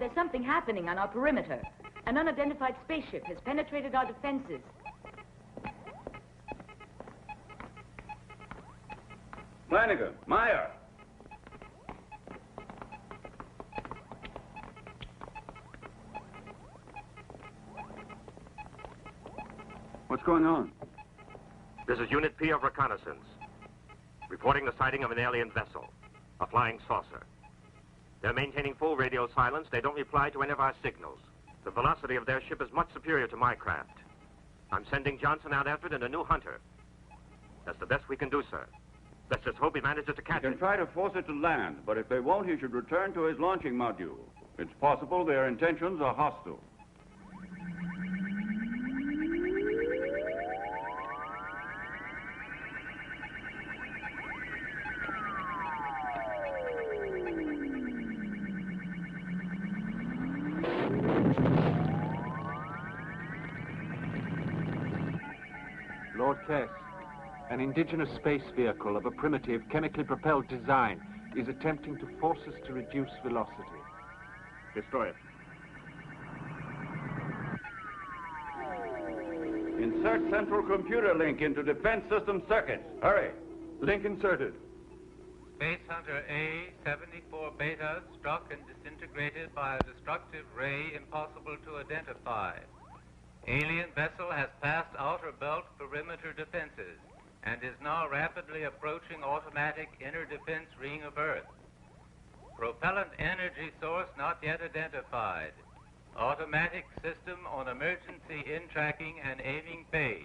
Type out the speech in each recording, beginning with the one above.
there's something happening on our perimeter. An unidentified spaceship has penetrated our defenses. Flanagan, Meyer. What's going on? This is Unit P of Reconnaissance, reporting the sighting of an alien vessel, a flying saucer. They're maintaining full radio silence. They don't reply to any of our signals. The velocity of their ship is much superior to my craft. I'm sending Johnson out after it in a new Hunter. That's the best we can do, sir. Let's just hope he manages to catch it. You can try to force it to land, but if they won't, he should return to his launching module. It's possible their intentions are hostile. Lord Kess, an indigenous space vehicle of a primitive, chemically propelled design is attempting to force us to reduce velocity. Destroy it. Insert central computer link into defense system circuits. Hurry. Link inserted. Space Hunter A-74 Beta struck and disintegrated by a destructive ray impossible to identify. Alien vessel has passed outer belt perimeter defenses and is now rapidly approaching automatic inner defense ring of Earth. Propellant energy source not yet identified. Automatic system on emergency in-tracking and aiming phase.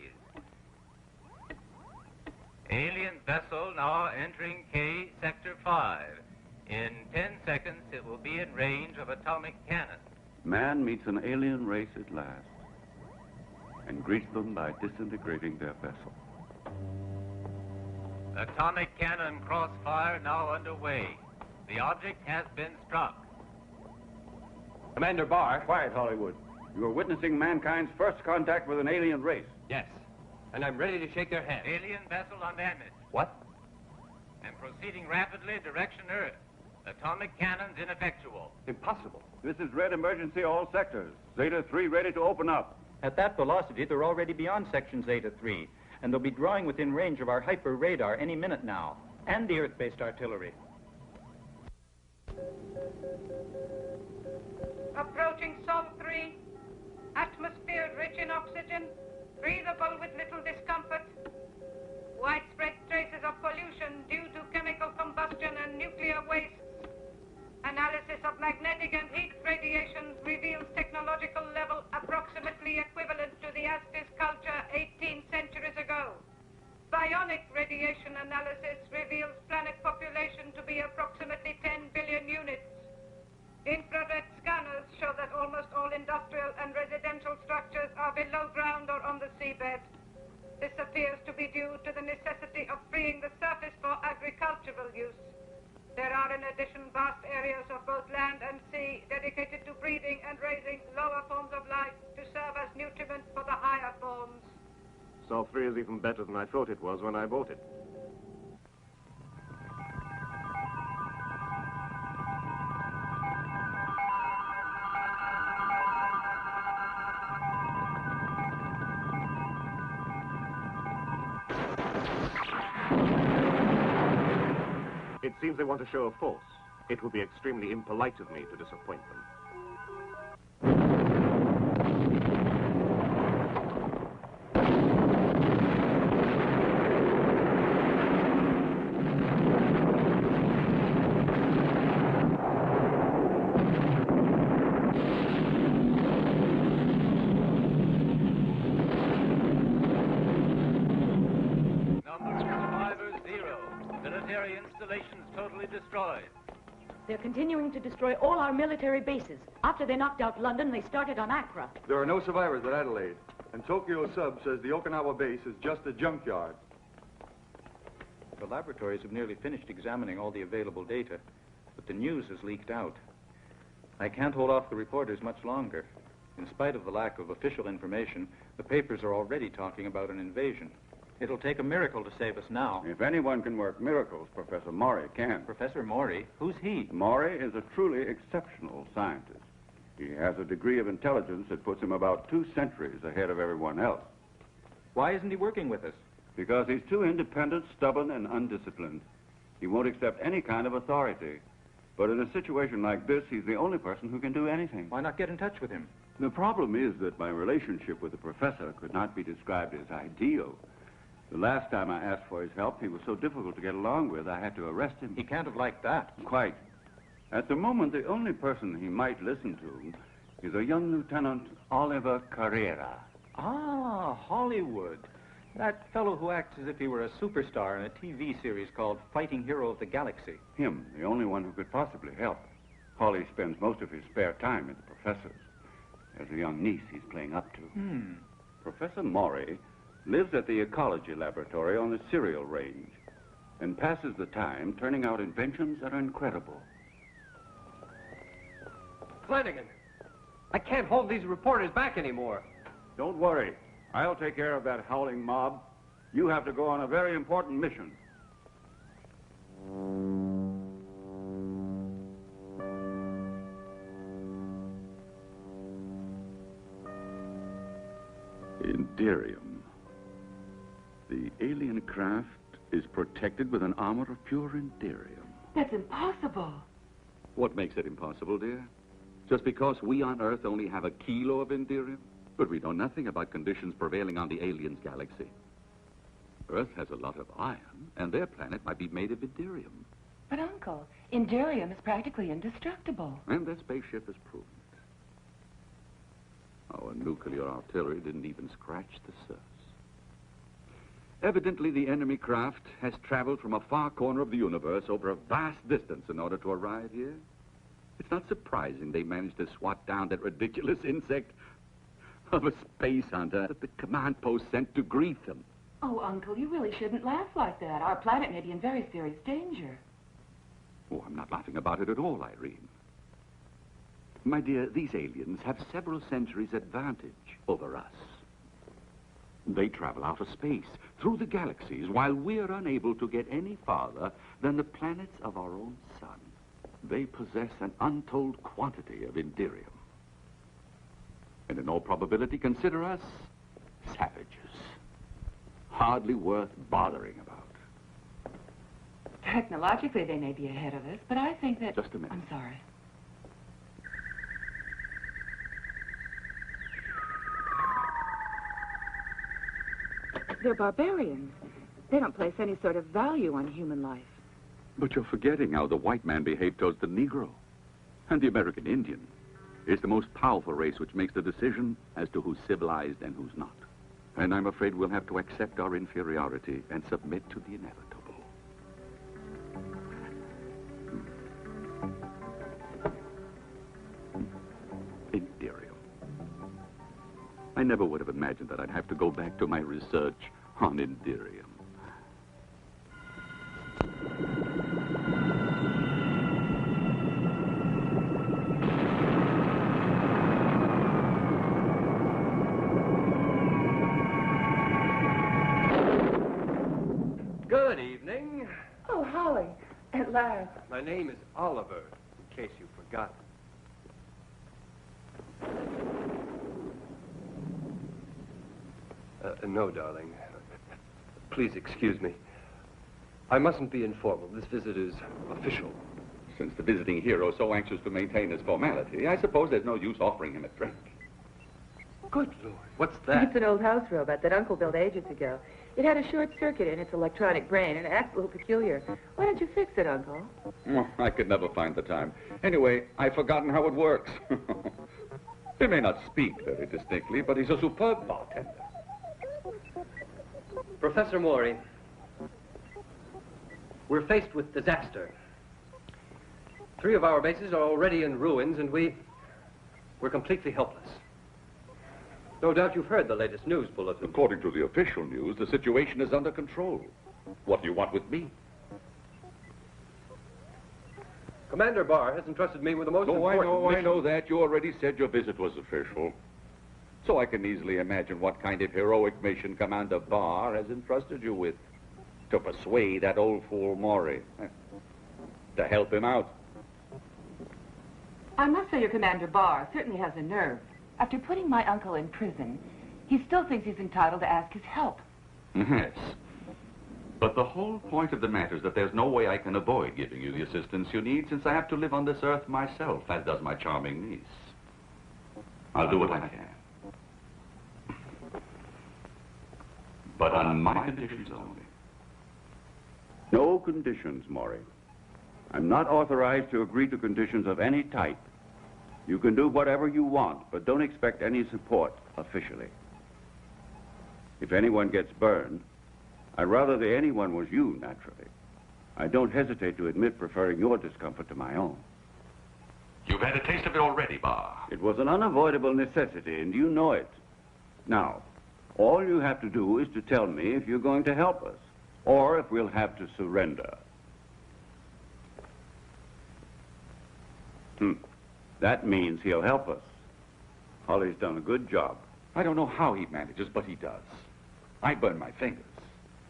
Alien vessel now entering K Sector 5. In 10 seconds, it will be in range of atomic cannon. Man meets an alien race at last and greets them by disintegrating their vessel. Atomic cannon crossfire now underway. The object has been struck. Commander Barr. Quiet, Hollywood. You are witnessing mankind's first contact with an alien race. Yes, and I'm ready to shake their hand. Alien vessel undamaged. What? And proceeding rapidly direction Earth. Atomic cannons ineffectual. Impossible. This is red emergency all sectors. Zeta 3 ready to open up. At that velocity, they're already beyond section Zeta 3, and they'll be drawing within range of our hyper radar any minute now, and the Earth-based artillery. Approaching Sol 3. Atmosphere rich in oxygen, breathable with little discomfort. Widespread traces of pollution due to chemical combustion and nuclear wastes. Analysis of magnetic and heat radiation reveals technological level approximately equivalent to the Aztec culture 18 centuries ago. Bionic radiation analysis reveals planet population to be approximately 10 billion units. Infrared scanners show that almost all industrial and residential structures are below ground or on the seabed. This appears to be due to the necessity of freeing the surface for agricultural use. There are in addition vast areas of both land and sea dedicated to breeding and raising lower forms of life to serve as nutriment for the higher forms. Sol 3 is even better than I thought it was when I bought it. It seems they want to show a force. It would be extremely impolite of me to disappoint them. Destroyed. They're continuing to destroy all our military bases. After they knocked out London, they started on Accra. There are no survivors at Adelaide, and Tokyo Sub says the Okinawa base is just a junkyard. The laboratories have nearly finished examining all the available data, but the news has leaked out. I can't hold off the reporters much longer. In spite of the lack of official information, the papers are already talking about an invasion. It'll take a miracle to save us now. If anyone can work miracles, Professor Maury can. Professor Maury? Who's he? Maury is a truly exceptional scientist. He has a degree of intelligence that puts him about 2 centuries ahead of everyone else. Why isn't he working with us? Because he's too independent, stubborn, and undisciplined. He won't accept any kind of authority. But in a situation like this, he's the only person who can do anything. Why not get in touch with him? The problem is that my relationship with the professor could not be described as ideal. The last time I asked for his help, he was so difficult to get along with, I had to arrest him. He can't have liked that. Quite. At the moment, the only person he might listen to is a young Lieutenant Oliver Carrera. Ah, Hollywood. That fellow who acts as if he were a superstar in a TV series called Fighting Hero of the Galaxy. Him, the only one who could possibly help. Holly spends most of his spare time at the professor's. There's a young niece he's playing up to. Professor Maury lives at the ecology laboratory on the cereal range and passes the time turning out inventions that are incredible. Flanagan, I can't hold these reporters back anymore. Don't worry. I'll take care of that howling mob. You have to go on a very important mission. Inderium. The alien craft is protected with an armor of pure Inderium. That's impossible. What makes it impossible, dear? Just because we on Earth only have a kilo of Inderium? But we know nothing about conditions prevailing on the aliens' galaxy. Earth has a lot of iron, and their planet might be made of Inderium. But, Uncle, Inderium is practically indestructible. And their spaceship has proven it. Our nuclear artillery didn't even scratch the surface. Evidently, the enemy craft has traveled from a far corner of the universe over a vast distance in order to arrive here. It's not surprising they managed to swat down that ridiculous insect of a space hunter that the command post sent to greet them. Oh, Uncle, you really shouldn't laugh like that. Our planet may be in very serious danger. Oh, I'm not laughing about it at all, Irene. My dear, these aliens have several centuries advantage over us. They travel out of space, through the galaxies, while we're unable to get any farther than the planets of our own sun. They possess an untold quantity of Inderium. And in all probability, consider us savages. Hardly worth bothering about. Technologically, they may be ahead of us, but I think that... Just a minute. I'm sorry. They're barbarians. They don't place any sort of value on human life. But you're forgetting how the white man behaved towards the Negro. And the American Indian is the most powerful race which makes the decision as to who's civilized and who's not. And I'm afraid we'll have to accept our inferiority and submit to the inevitable. Inderium. I never would have imagined that I'd have to go back to my research on Inderium. Good evening. Oh, Holly, at last. My name is Oliver, in case you forgot. No, darling. Please excuse me. I mustn't be informal. This visit is official. Since the visiting hero is so anxious to maintain his formality, I suppose there's no use offering him a drink. Good Lord, what's that? It's an old house robot that Uncle built ages ago. It had a short circuit in its electronic brain and it acts a little peculiar. Why don't you fix it, Uncle? Oh, I could never find the time. Anyway, I've forgotten how it works. He may not speak very distinctly, but he's a superb bartender. Professor Maury, we're faced with disaster. 3 of our bases are already in ruins, and we're completely helpless. No doubt you've heard the latest news bulletin. According to the official news, the situation is under control. What do you want with me? Commander Barr has entrusted me with the most important mission. I know that. You already said your visit was official. So I can easily imagine what kind of heroic mission Commander Barr has entrusted you with. To persuade that old fool Maury. To help him out. I must say your Commander Barr certainly has a nerve. After putting my uncle in prison, he still thinks he's entitled to ask his help. Yes. But the whole point of the matter is that there's no way I can avoid giving you the assistance you need, since I have to live on this earth myself, as does my charming niece. I'll do what I can. But on my conditions only. No conditions, Maury. I'm not authorized to agree to conditions of any type. You can do whatever you want, but don't expect any support officially. If anyone gets burned, I'd rather the anyone was you, naturally. I don't hesitate to admit preferring your discomfort to my own. You've had a taste of it already, Barr. It was an unavoidable necessity, and you know it. Now, all you have to do is to tell me if you're going to help us, or if we'll have to surrender. That means he'll help us. Holly's done a good job. I don't know how he manages, but he does. I burn my fingers,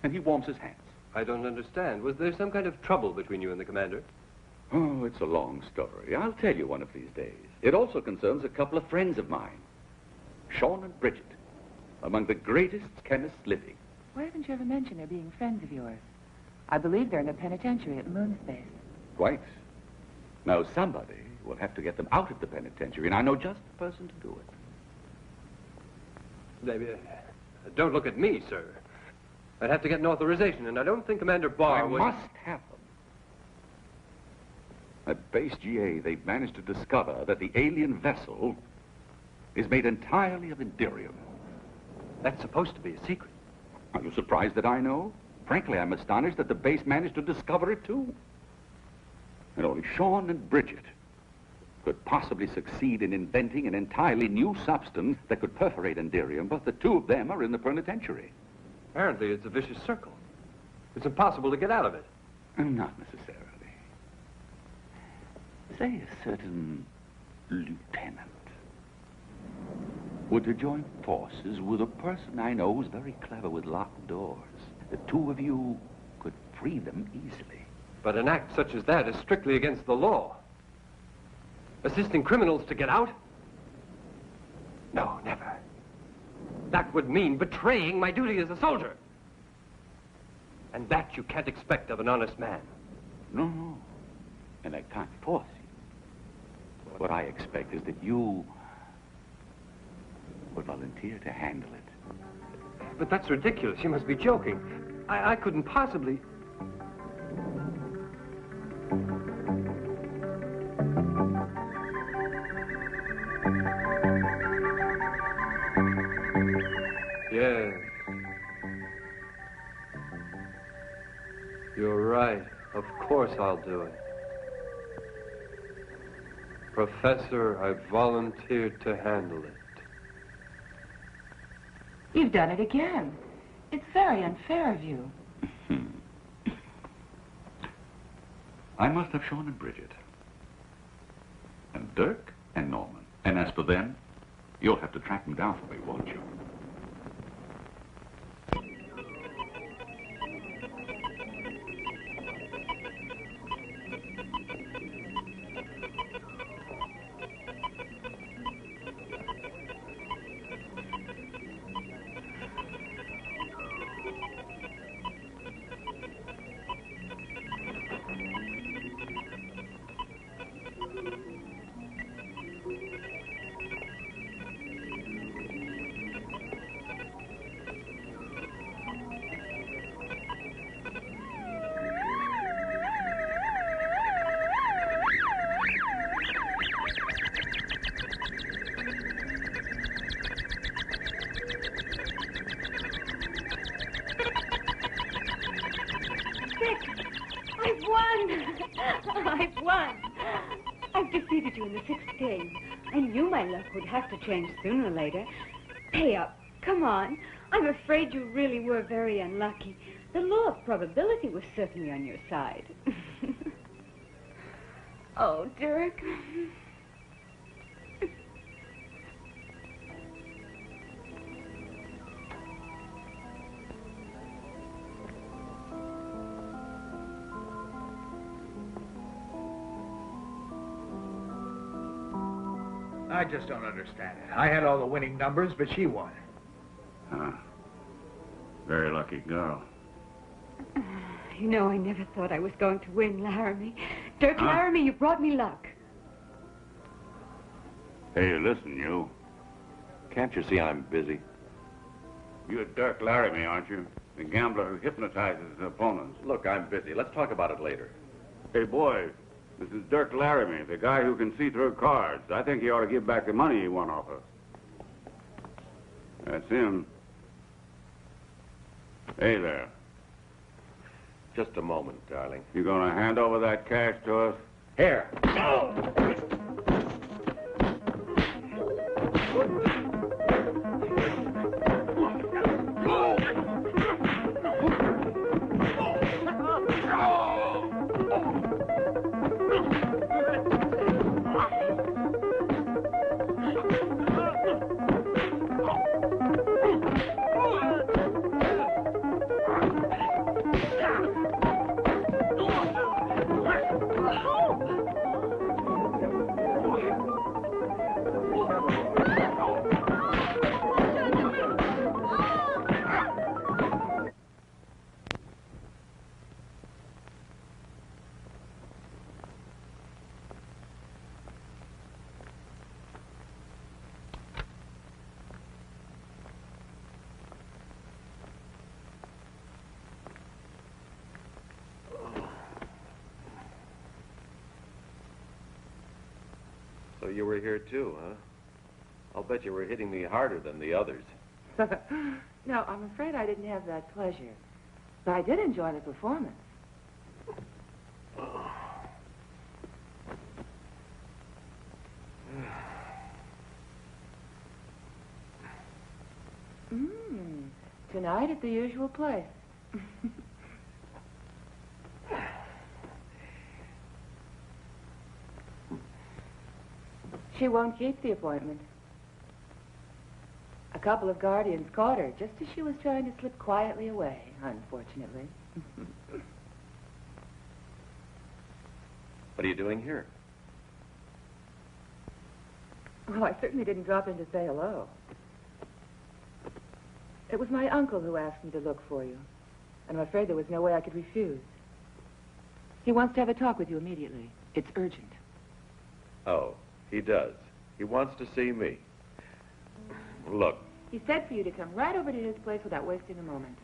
and he warms his hands. I don't understand. Was there some kind of trouble between you and the commander? Oh, it's a long story. I'll tell you one of these days. It also concerns a couple of friends of mine, Sean and Bridget, among the greatest chemists living. Why haven't you ever mentioned their being friends of yours? I believe they're in the penitentiary at Moonspace. Quite. Now, somebody will have to get them out of the penitentiary, and I know just the person to do it. Don't look at me, sir. I'd have to get an authorization, and I don't think Commander Barr would... I must have them. At Base GA, they've managed to discover that the alien vessel is made entirely of Indirium. That's supposed to be a secret. Are you surprised that I know? Frankly, I'm astonished that the base managed to discover it, too. And only Sean and Bridget could possibly succeed in inventing an entirely new substance that could perforate Indirium, but the two of them are in the penitentiary. Apparently, it's a vicious circle. It's impossible to get out of it. Not necessarily. Say a certain lieutenant were to join forces with a person I know who's very clever with locked doors. The two of you could free them easily. But an act such as that is strictly against the law. Assisting criminals to get out? No, never. That would mean betraying my duty as a soldier. And that you can't expect of an honest man. No. And I can't force you. What I expect is that you would volunteer to handle it. But that's ridiculous. You must be joking. I couldn't possibly... Yes. You're right. Of course I'll do it. Professor, I volunteered to handle it. You've done it again. It's very unfair of you. I must have Sean and Bridget. And Dirk and Norman. And as for them, you'll have to track them down for me, won't you? I've won. I've defeated you in the 6th game. I knew my luck would have to change sooner or later. Pay up. Come on. I'm afraid you really were very unlucky. The law of probability was certainly on your side. Oh, Dirk. I just don't understand it. I had all the winning numbers, but she won. Huh. Very lucky girl. You know, I never thought I was going to win, Laramie. Dirk Laramie, you brought me luck. Hey, listen, you. Can't you see I'm busy? You're Dirk Laramie, aren't you? The gambler who hypnotizes his opponents. Look, I'm busy. Let's talk about it later. Hey, boy, this is Dirk Laramie, the guy who can see through cards. I think he ought to give back the money he won off us. That's him. Hey there. Just a moment, darling. You gonna hand over that cash to us? Here. So you were here too, huh? I'll bet you were hitting me harder than the others. No, I'm afraid I didn't have that pleasure. But I did enjoy the performance. Tonight at the usual place. She won't keep the appointment. A couple of guardians caught her just as she was trying to slip quietly away, unfortunately. What are you doing here? Well, I certainly didn't drop in to say hello. It was my uncle who asked me to look for you, and I'm afraid there was no way I could refuse. He wants to have a talk with you immediately. It's urgent. Oh, he does. He wants to see me. Look. He said for you to come right over to his place without wasting a moment.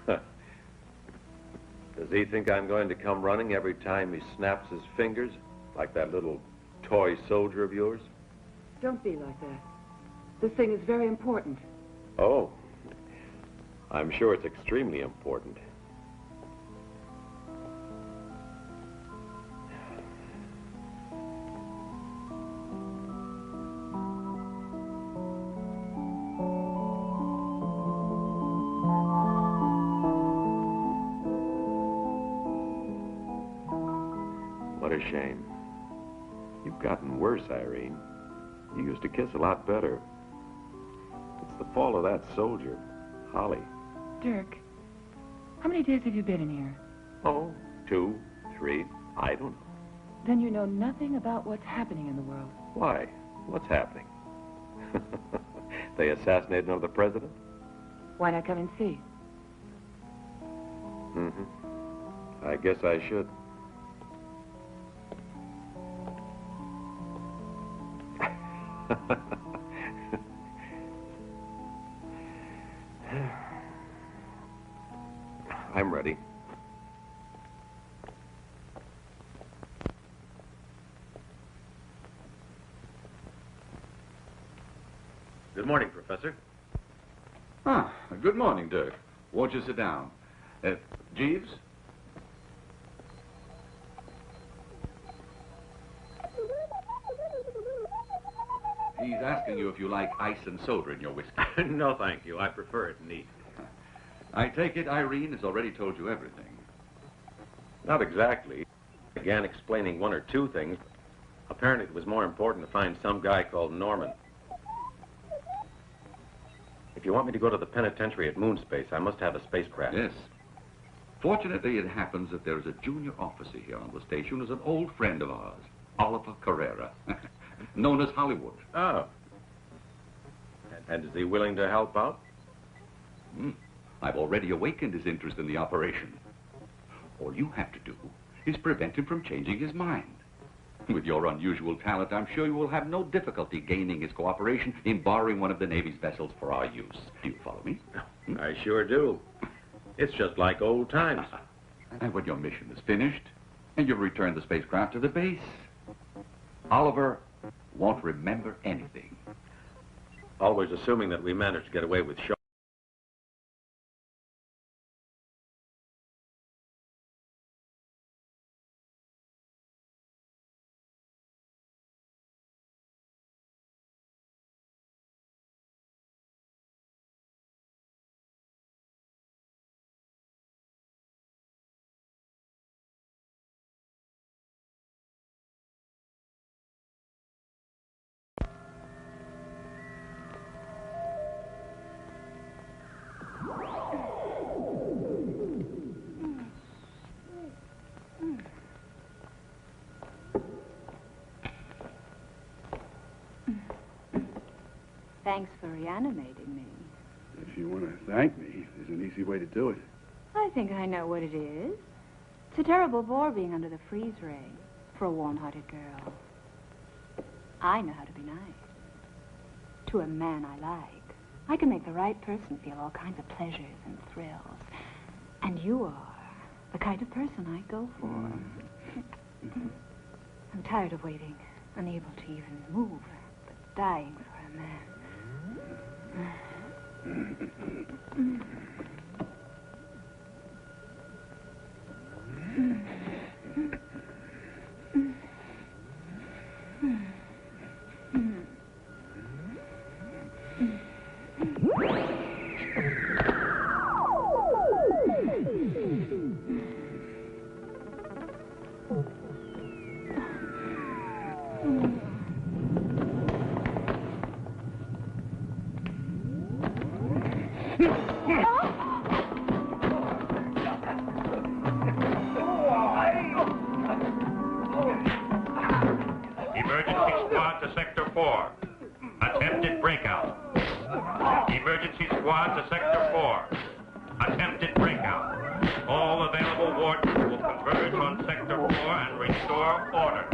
Does he think I'm going to come running every time he snaps his fingers, like that little toy soldier of yours? Don't be like that. This thing is very important. Oh, I'm sure it's extremely important. What a shame. You've gotten worse, Irene. You used to kiss a lot better. It's the fault of that soldier, Holly. Dirk, how many days have you been in here? Oh, 2, 3, I don't know. Then you know nothing about what's happening in the world. Why? What's happening? They assassinated another president? Why not come and see? I guess I should. I'm ready. Good morning, Professor. Ah, good morning, Dirk. Won't you sit down? Jeeves? He's asking you if you like ice and soda in your whiskey. No, thank you. I prefer it neat. I take it Irene has already told you everything. Not exactly. I began explaining 1 or 2 things. Apparently it was more important to find some guy called Norman. If you want me to go to the penitentiary at Moonspace, I must have a spacecraft. Yes. Fortunately, it happens that there is a junior officer here on the station who's an old friend of ours, Oliver Carrera. known as Hollywood. Oh. And is he willing to help out? I've already awakened his interest in the operation. All you have to do is prevent him from changing his mind. With your unusual talent, I'm sure you will have no difficulty gaining his cooperation in borrowing one of the Navy's vessels for our use. Do you follow me? I sure do. It's just like old times. And when your mission is finished, and you've returned the spacecraft to the base, Oliver won't remember anything. Always assuming that we managed to get away with Shaw. Thanks for reanimating me. If you want to thank me, there's an easy way to do it. I think I know what it is. It's a terrible bore being under the freeze ray for a warm-hearted girl. I know how to be nice. To a man I like. I can make the right person feel all kinds of pleasures and thrills. And you are the kind of person I go for. I'm tired of waiting, unable to even move, but dying for a man. Emergency squad to Sector 4. Attempted breakout. Emergency squad to Sector 4. Attempted breakout. All available wardens will converge on Sector 4 and restore order.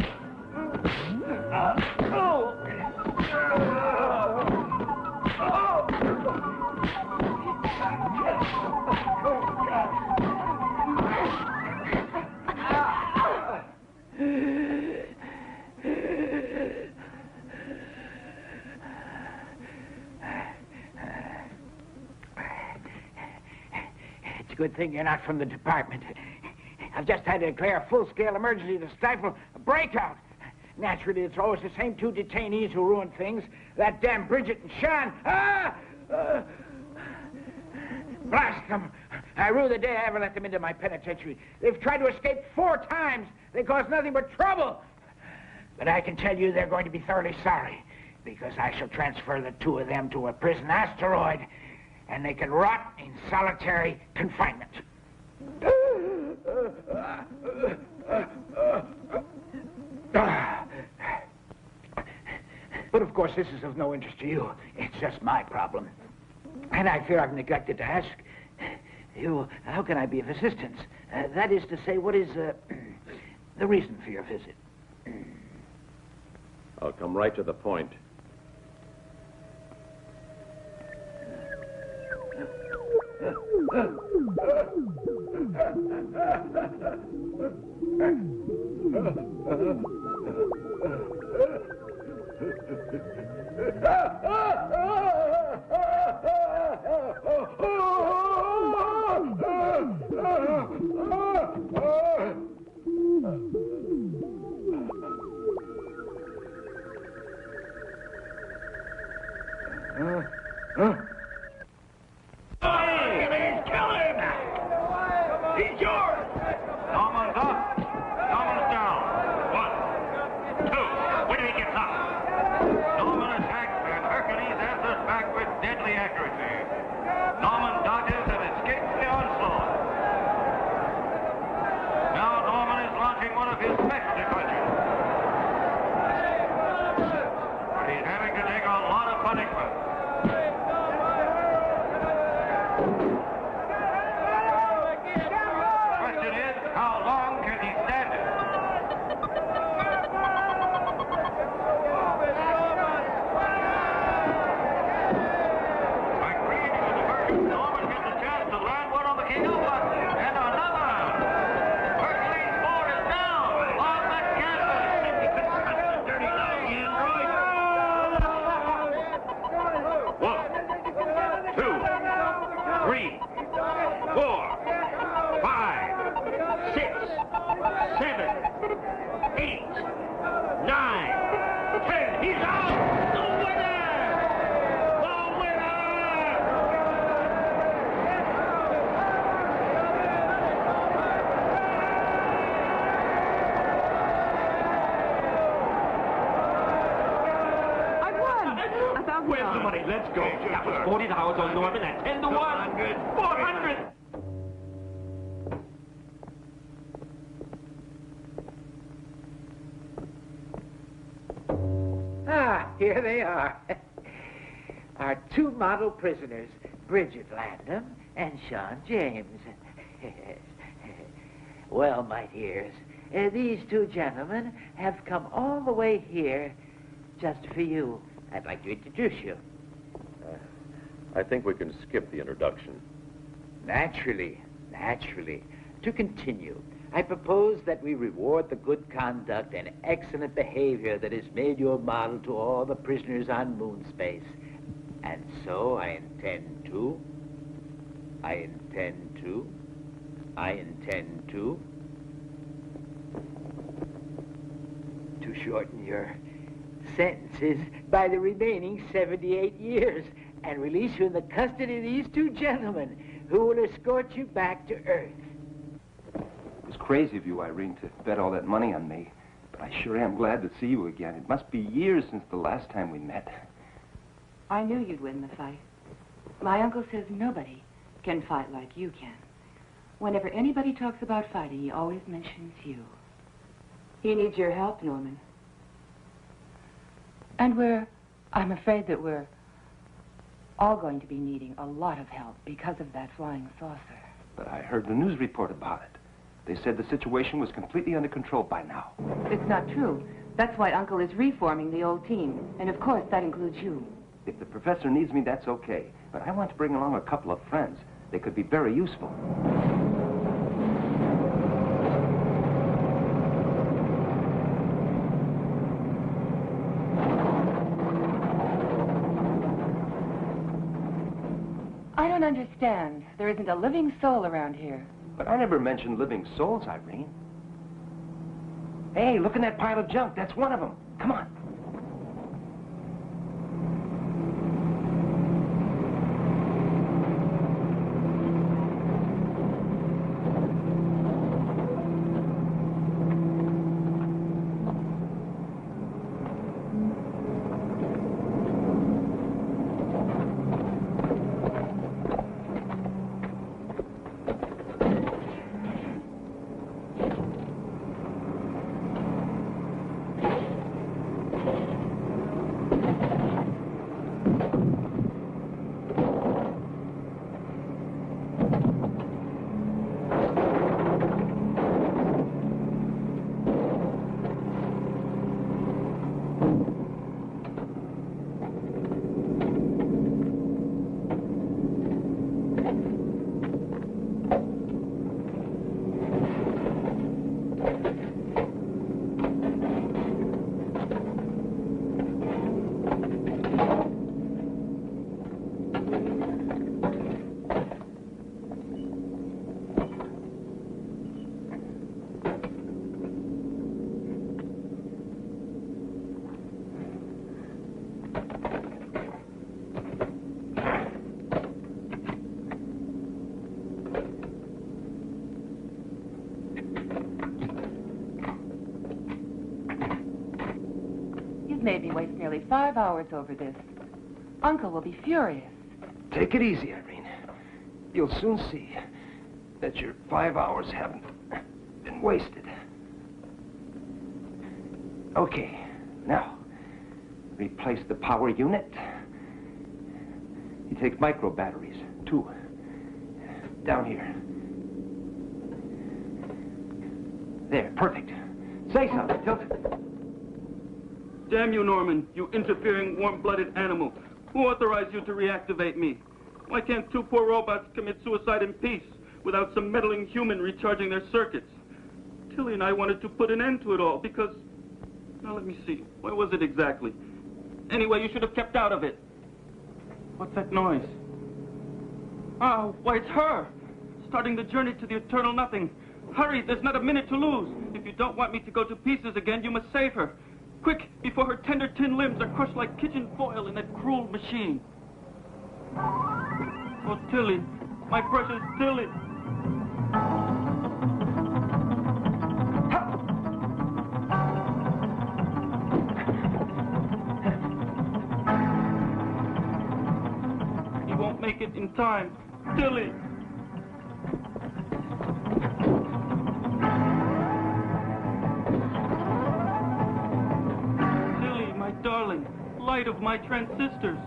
It's a good thing you're not from the department. I've just had to declare a full-scale emergency to stifle a breakout. Naturally, it's always the same two detainees who ruin things. That damn Bridget and Sean. Blast them. I rue the day I ever let them into my penitentiary. They've tried to escape 4 times. They caused nothing but trouble. But I can tell you they're going to be thoroughly sorry, because I shall transfer the 2 of them to a prison asteroid, and they can rot in solitary confinement. But of course, this is of no interest to you. It's just my problem. And I fear I've neglected to ask you, how can I be of assistance? That is to say, what is the reason for your visit? I'll come right to the point. He's yours! Norman's up. Norman's down. 1, 2. When he gets up. Norman attacks and Hercules answers back with deadly accuracy. Norman dodges and escapes the onslaught. Now Norman is launching one of his specialty punches. 9, 10. He's out! The winner! The winner! I won! $1,000. Where's the money? Let's go. That was $40 on Norman at 10 to 1. 400. Ah, here they are. Our two model prisoners, Bridget Landham and Sean James. Well, my dears, these two gentlemen have come all the way here just for you. I'd like to introduce you. I think we can skip the introduction. Naturally. To continue, I propose that we reward the good conduct and excellent behavior that has made you a model to all the prisoners on moon space. And so I intend to shorten your sentences by the remaining 78 years and release you in the custody of these two gentlemen who will escort you back to Earth. It was crazy of you, Irene, to bet all that money on me. But I sure am glad to see you again. It must be years since the last time we met. I knew you'd win the fight. My uncle says nobody can fight like you can. Whenever anybody talks about fighting, he always mentions you. He needs your help, Norman. And I'm afraid that we're all going to be needing a lot of help because of that flying saucer. But I heard the news report about it. They said the situation was completely under control by now. It's not true. That's why Uncle is reforming the old team. And of course, that includes you. If the professor needs me, that's okay. But I want to bring along a couple of friends. They could be very useful. I don't understand. There isn't a living soul around here. But I never mentioned living souls, Irene. Hey, look in that pile of junk. That's one of them. Come on. Made me waste nearly 5 hours over this. Uncle will be furious. Take it easy, Irene. You'll soon see that your 5 hours haven't been wasted. Okay, now, replace the power unit. You take micro batteries, 2. Down here. There, perfect. Say something, Tilton. Damn you, Norman, you interfering, warm-blooded animal. Who authorized you to reactivate me? Why can't 2 poor robots commit suicide in peace without some meddling human recharging their circuits? Tilly and I wanted to put an end to it all because... Now, let me see. Where was it exactly? Anyway, you should have kept out of it. What's that noise? Oh, why, it's her! Starting the journey to the eternal nothing. Hurry, there's not a minute to lose. If you don't want me to go to pieces again, you must save her. Quick, before her tender tin limbs are crushed like kitchen foil in that cruel machine. Oh, Tilly, my precious Tilly. He won't make it in time. Tilly. Tilly, my darling, light of my transistors.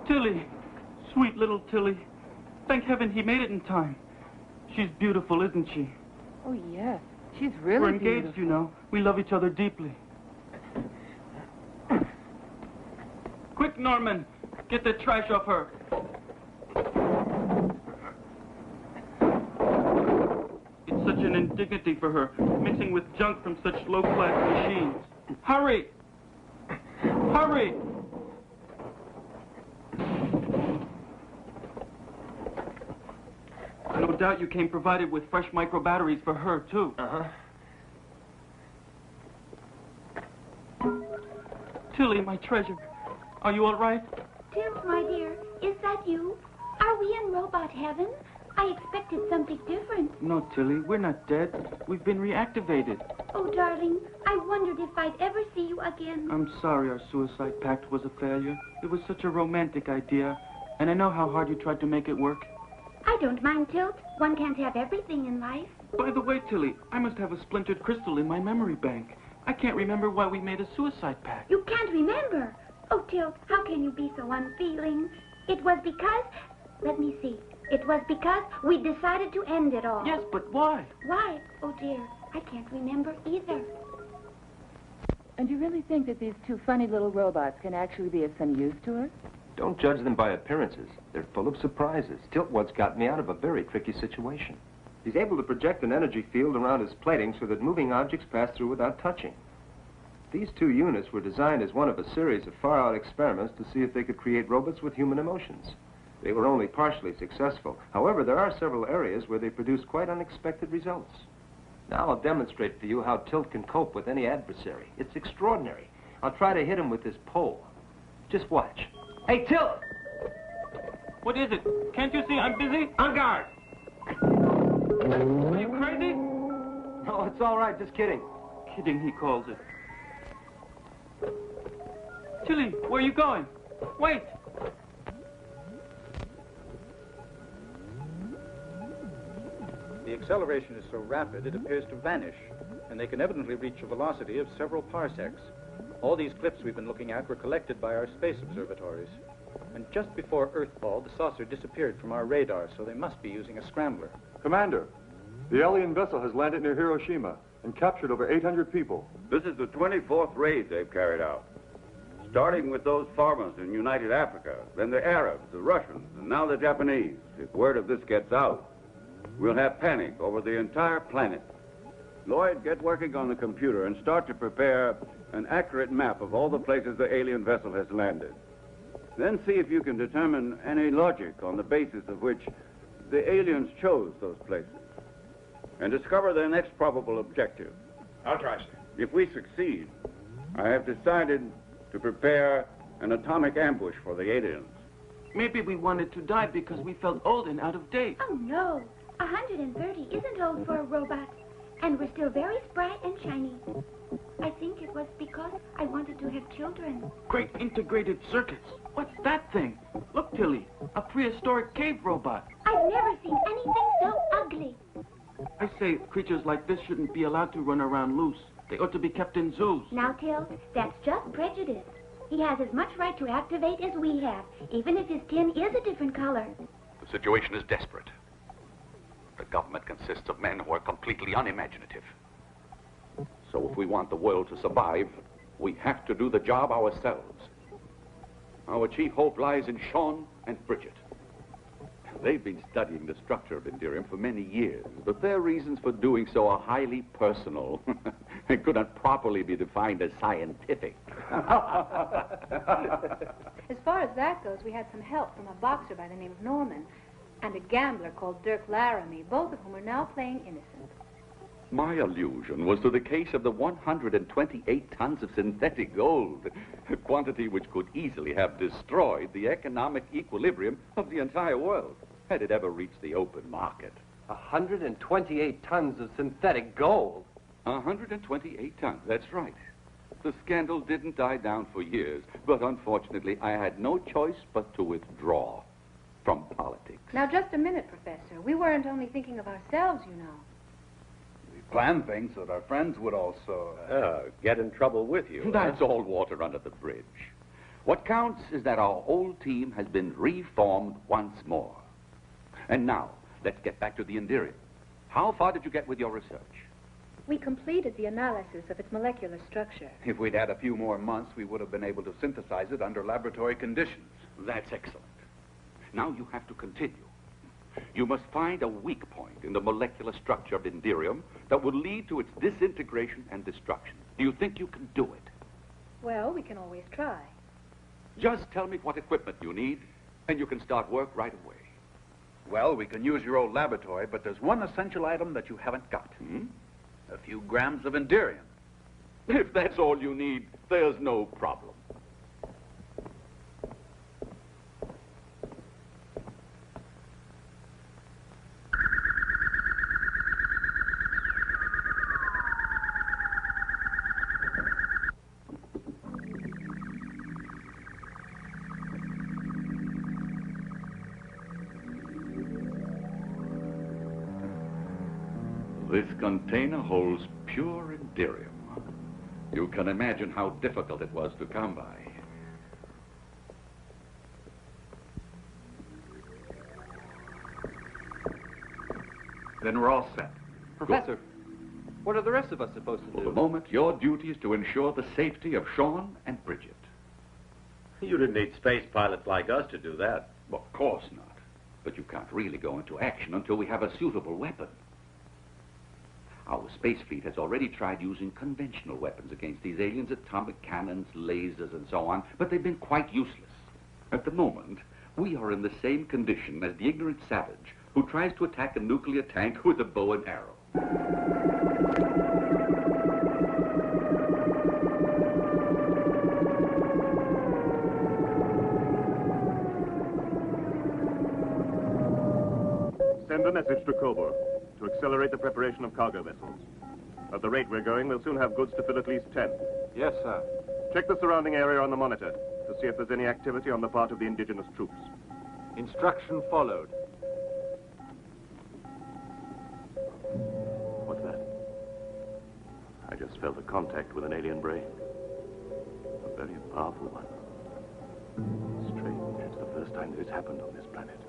Tilly, sweet little Tilly. Thank heaven he made it in time. She's beautiful, isn't she? Oh, yes. She's really We're engaged, beautiful. you know. We love each other deeply. Quick, Norman. Get the trash off her. It's such an indignity for her, mixing with junk from such low-class machines. Hurry! Hurry! No doubt you came provided with fresh micro batteries for her, too. Uh-huh. Tilly, my treasure. Are you all right? Tilt, my dear, is that you? Are we in robot heaven? I expected something different. No, Tilly, we're not dead. We've been reactivated. Oh, darling, I wondered if I'd ever see you again. I'm sorry our suicide pact was a failure. It was such a romantic idea, and I know how hard you tried to make it work. I don't mind, Tilt. One can't have everything in life. By the way, Tilly, I must have a splintered crystal in my memory bank. I can't remember why we made a suicide pact. You can't remember. Oh, Tilt, how can you be so unfeeling? It was because... Let me see. It was because we decided to end it all. Yes, but why? Why? Oh, dear, I can't remember either. And you really think that these two funny little robots can actually be of some use to us? Don't judge them by appearances. They're full of surprises. Tilt once got me out of a very tricky situation. He's able to project an energy field around his plating so that moving objects pass through without touching. These two units were designed as one of a series of far-out experiments to see if they could create robots with human emotions. They were only partially successful. However, there are several areas where they produced quite unexpected results. Now I'll demonstrate for you how Tilt can cope with any adversary. It's extraordinary. I'll try to hit him with this pole. Just watch. Hey, Tilt! What is it? Can't you see I'm busy? On guard! Are you crazy? No, it's all right. Just kidding. Kidding, he calls it. Tilly, where are you going? Wait! The acceleration is so rapid, it appears to vanish, and they can evidently reach a velocity of several parsecs. All these clips we've been looking at were collected by our space observatories. And just before Earthfall, the saucer disappeared from our radar, so they must be using a scrambler. Commander, the alien vessel has landed near Hiroshima and captured over 800 people. This is the 24th raid they've carried out. Starting with those farmers in United Africa, then the Arabs, the Russians, and now the Japanese. If word of this gets out, we'll have panic over the entire planet. Lloyd, get working on the computer and start to prepare an accurate map of all the places the alien vessel has landed. Then see if you can determine any logic on the basis of which the aliens chose those places. And discover their next probable objective. I'll try, sir. If we succeed, I have decided to prepare an atomic ambush for the aliens. Maybe we wanted to die because we felt old and out of date. Oh, no. 130 isn't old for a robot. And we're still very spry and shiny. I think it was because I wanted to have children. Great integrated circuits. What's that thing? Look, Tilly, a prehistoric cave robot. I've never seen anything so ugly. I say creatures like this shouldn't be allowed to run around loose. They ought to be kept in zoos. Now, Till, that's just prejudice. He has as much right to activate as we have, even if his skin is a different color. The situation is desperate. The government consists of men who are completely unimaginative. So if we want the world to survive, we have to do the job ourselves. Our chief hope lies in Sean and Bridget. They've been studying the structure of Indirium for many years, but their reasons for doing so are highly personal. It couldn't properly be defined as scientific. As far as that goes, we had some help from a boxer by the name of Norman and a gambler called Dirk Laramie, both of whom are now playing innocent. My allusion was to the case of the 128 tons of synthetic gold, a quantity which could easily have destroyed the economic equilibrium of the entire world, had it ever reached the open market. 128 tons of synthetic gold? 128 tons, that's right. The scandal didn't die down for years, but unfortunately I had no choice but to withdraw from politics. Now, just a minute, Professor. We weren't only thinking of ourselves, you know. We planned things so that our friends would also... get in trouble with you. That's all water under the bridge. What counts is that our old team has been reformed once more. And now, let's get back to the Indirium. How far did you get with your research? We completed the analysis of its molecular structure. If we'd had a few more months, we would have been able to synthesize it under laboratory conditions. That's excellent. Now you have to continue. You must find a weak point in the molecular structure of Indirium that will lead to its disintegration and destruction. Do you think you can do it? Well, we can always try. Just tell me what equipment you need, and you can start work right away. Well, we can use your old laboratory, but there's one essential item that you haven't got. A few grams of Indirium. If that's all you need, there's no problem. This container holds pure Indirium. You can imagine how difficult it was to come by. Then we're all set. Professor, what are the rest of us supposed to do? For the moment, your duty is to ensure the safety of Sean and Bridget. You didn't need space pilots like us to do that. Well, of course not. But you can't really go into action until we have a suitable weapon. Our space fleet has already tried using conventional weapons against these aliens, atomic cannons, lasers, and so on, but they've been quite useless. At the moment, we are in the same condition as the ignorant savage who tries to attack a nuclear tank with a bow and arrow. Send a message to Coburg to accelerate the preparation of cargo vessels. At the rate we're going, we'll soon have goods to fill at least 10. Yes, sir. Check the surrounding area on the monitor to see if there's any activity on the part of the indigenous troops. Instruction followed. What's that? I just felt a contact with an alien brain. A very powerful one. Strange. It's the first time that it's happened on this planet.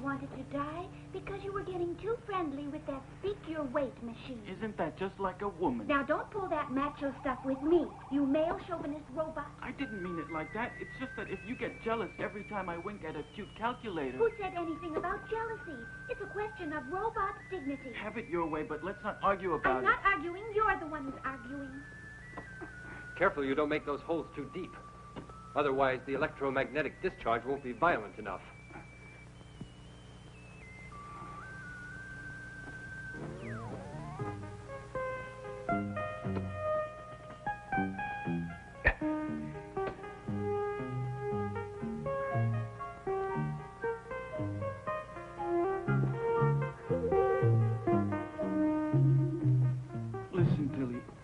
Wanted to die because you were getting too friendly with that speak your weight machine. Isn't that just like a woman? Now don't pull that macho stuff with me, you male chauvinist robot. I didn't mean it like that. It's just that if you get jealous every time I wink at a cute calculator... Who said anything about jealousy? It's a question of robot dignity. Have it your way, but let's not argue about I'm not arguing. You're the one who's arguing. Careful you don't make those holes too deep. Otherwise, the electromagnetic discharge won't be violent enough.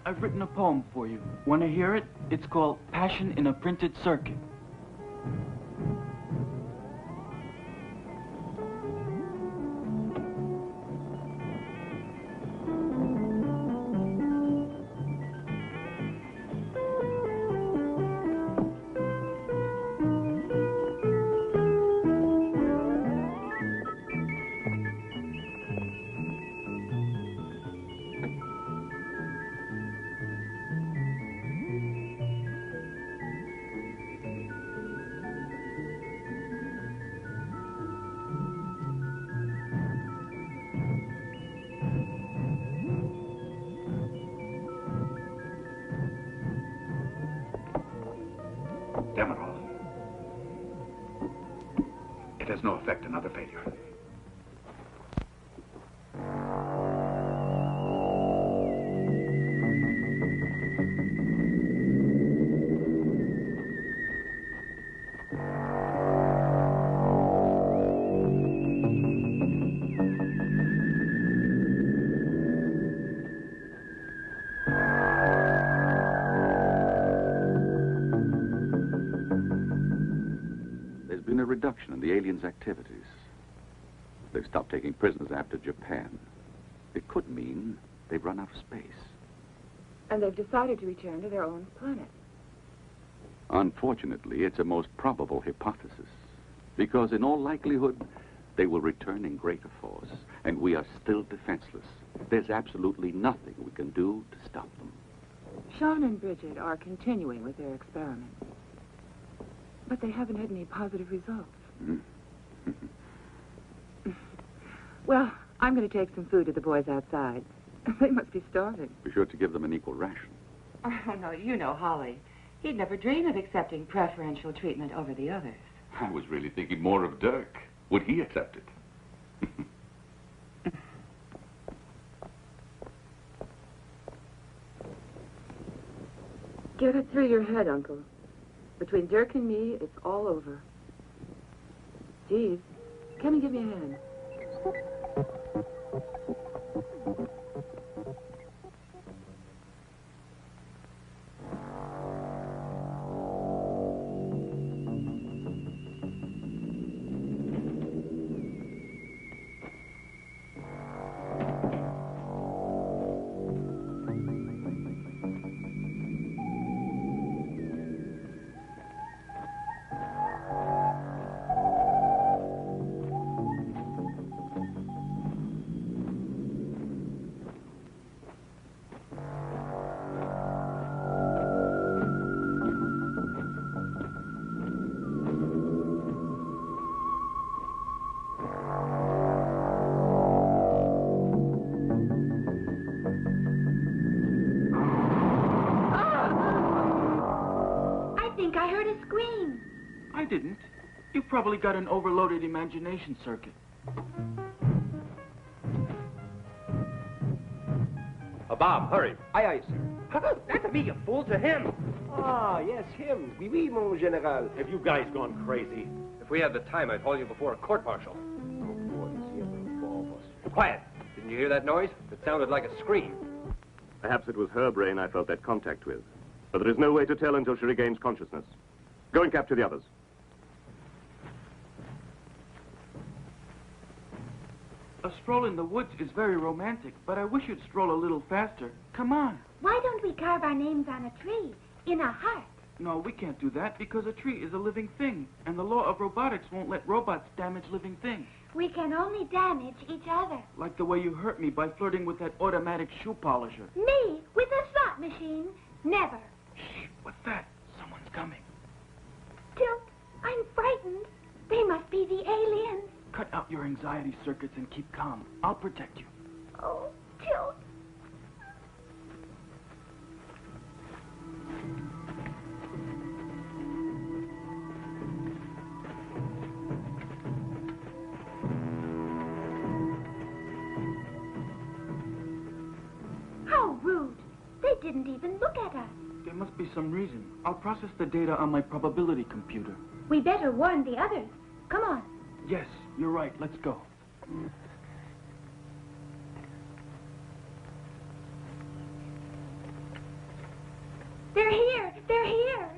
I've written a poem for you. Want to hear it? It's called Passion in a Printed Circuit. no effect, another failure. There's been a reduction in the aliens' activities. They've stopped taking prisoners after Japan. It could mean they've run out of space. And they've decided to return to their own planet. Unfortunately, it's a most probable hypothesis, because in all likelihood, they will return in greater force, and we are still defenseless. There's absolutely nothing we can do to stop them. Sean and Bridget are continuing with their experiments. But they haven't had any positive results. Well, I'm going to take some food to the boys outside. They must be starving. Be sure to give them an equal ration. Oh, no, you know Holly. He'd never dream of accepting preferential treatment over the others. I was really thinking more of Dirk. Would he accept it? Get it through your head, Uncle. Between Dirk and me, it's all over. Jeeves, come and give me a hand. I didn't. You probably got an overloaded imagination circuit. Bob, hurry. Aye, aye, sir. Not to me, you fool, to him. Ah, yes, him. Oui, oui, mon général. Have you guys gone crazy? If we had the time, I'd haul you before a court-martial. Oh, boy, is he ever involve us. Quiet. Didn't you hear that noise? It sounded like a scream. Perhaps it was her brain I felt that contact with. But there is no way to tell until she regains consciousness. Go and capture the others. A stroll in the woods is very romantic, but I wish you'd stroll a little faster. Come on. Why don't we carve our names on a tree, in a heart? No, we can't do that because a tree is a living thing, and the law of robotics won't let robots damage living things. We can only damage each other. Like the way you hurt me by flirting with that automatic shoe polisher. Me, with a slot machine? Never. Shh, what's that? Someone's coming. Tilt, I'm frightened. They must be the aliens. Cut out your anxiety circuits and keep calm. I'll protect you. Oh, Tilt. How rude. They didn't even look at us. There must be some reason. I'll process the data on my probability computer. We better warn the others. Come on. Yes, you're right. Let's go. They're here. They're here.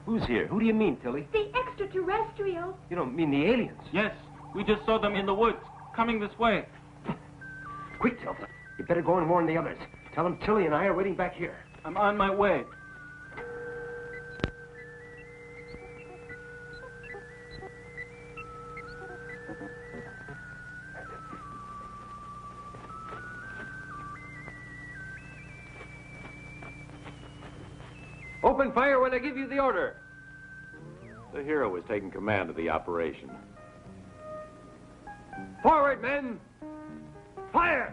Who's here? Who do you mean, Tilly? The extraterrestrials. You don't mean the aliens. Yes, we just saw them in the woods, coming this way. Quick, Tilt. You better go and warn the others. Tell them Tilly and I are waiting back here. I'm on my way. Open fire when I give you the order. The hero was taking command of the operation. Forward, men! Fire!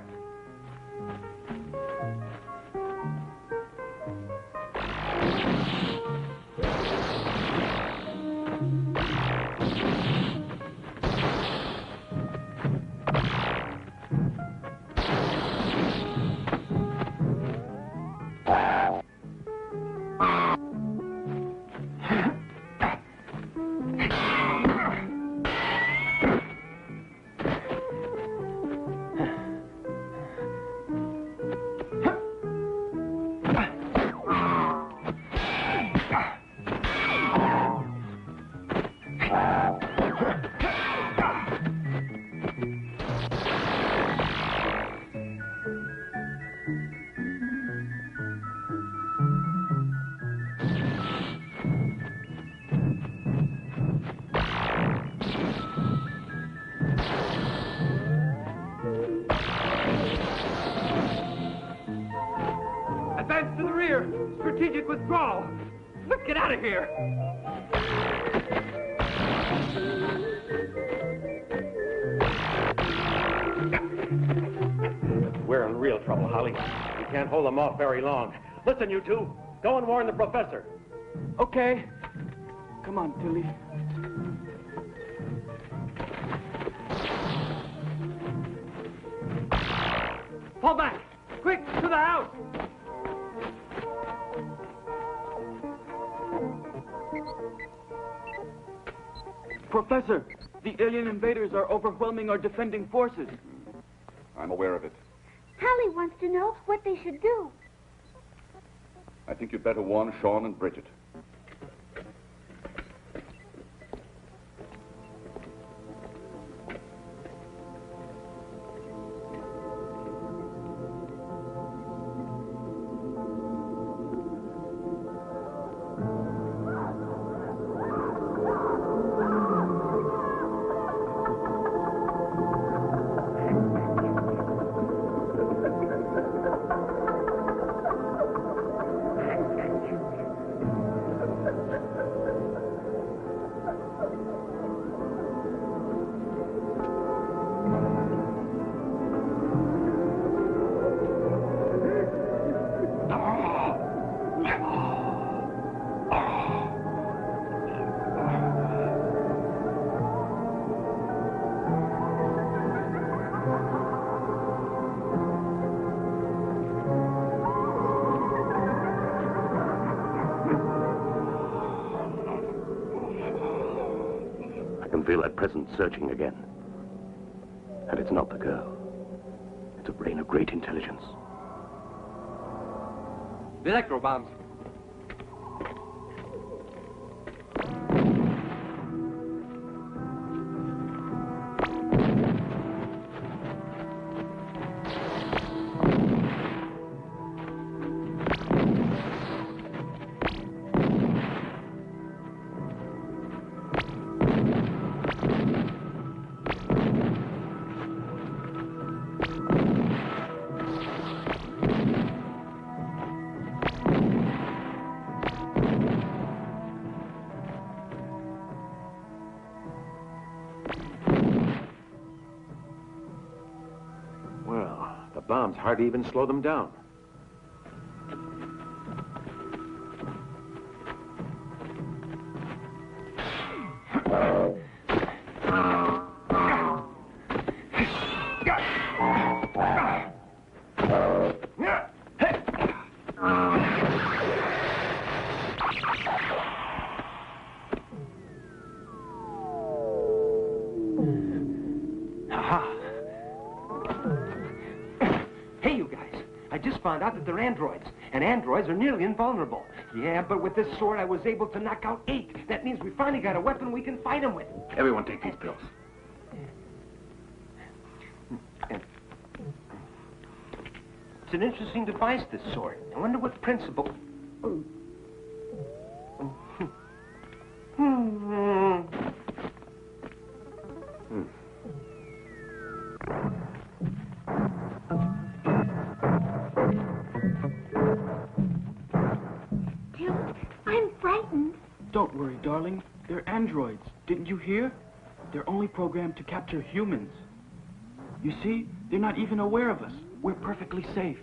to the rear. Strategic withdrawal. Let's get out of here. We're in real trouble, Holly. We can't hold them off very long. Listen, you two. Go and warn the professor. Okay. Come on, Tilly. Fall back! Quick, to the house! Professor, the alien invaders are overwhelming our defending forces. I'm aware of it. Holly wants to know what they should do. I think you'd better warn Sean and Bridget. Feel that presence surging again. And it's not the girl. It's a brain of great intelligence. The electro bombs. Bombs hardly even slow them down. Found out that they're androids, and androids are nearly invulnerable. Yeah, but with this sword, I was able to knock out 8. That means we finally got a weapon we can fight them with. Everyone take these pills. It's an interesting device, this sword. I wonder what principle... Don't worry, darling. They're androids. Didn't you hear? They're only programmed to capture humans. You see, they're not even aware of us. We're perfectly safe.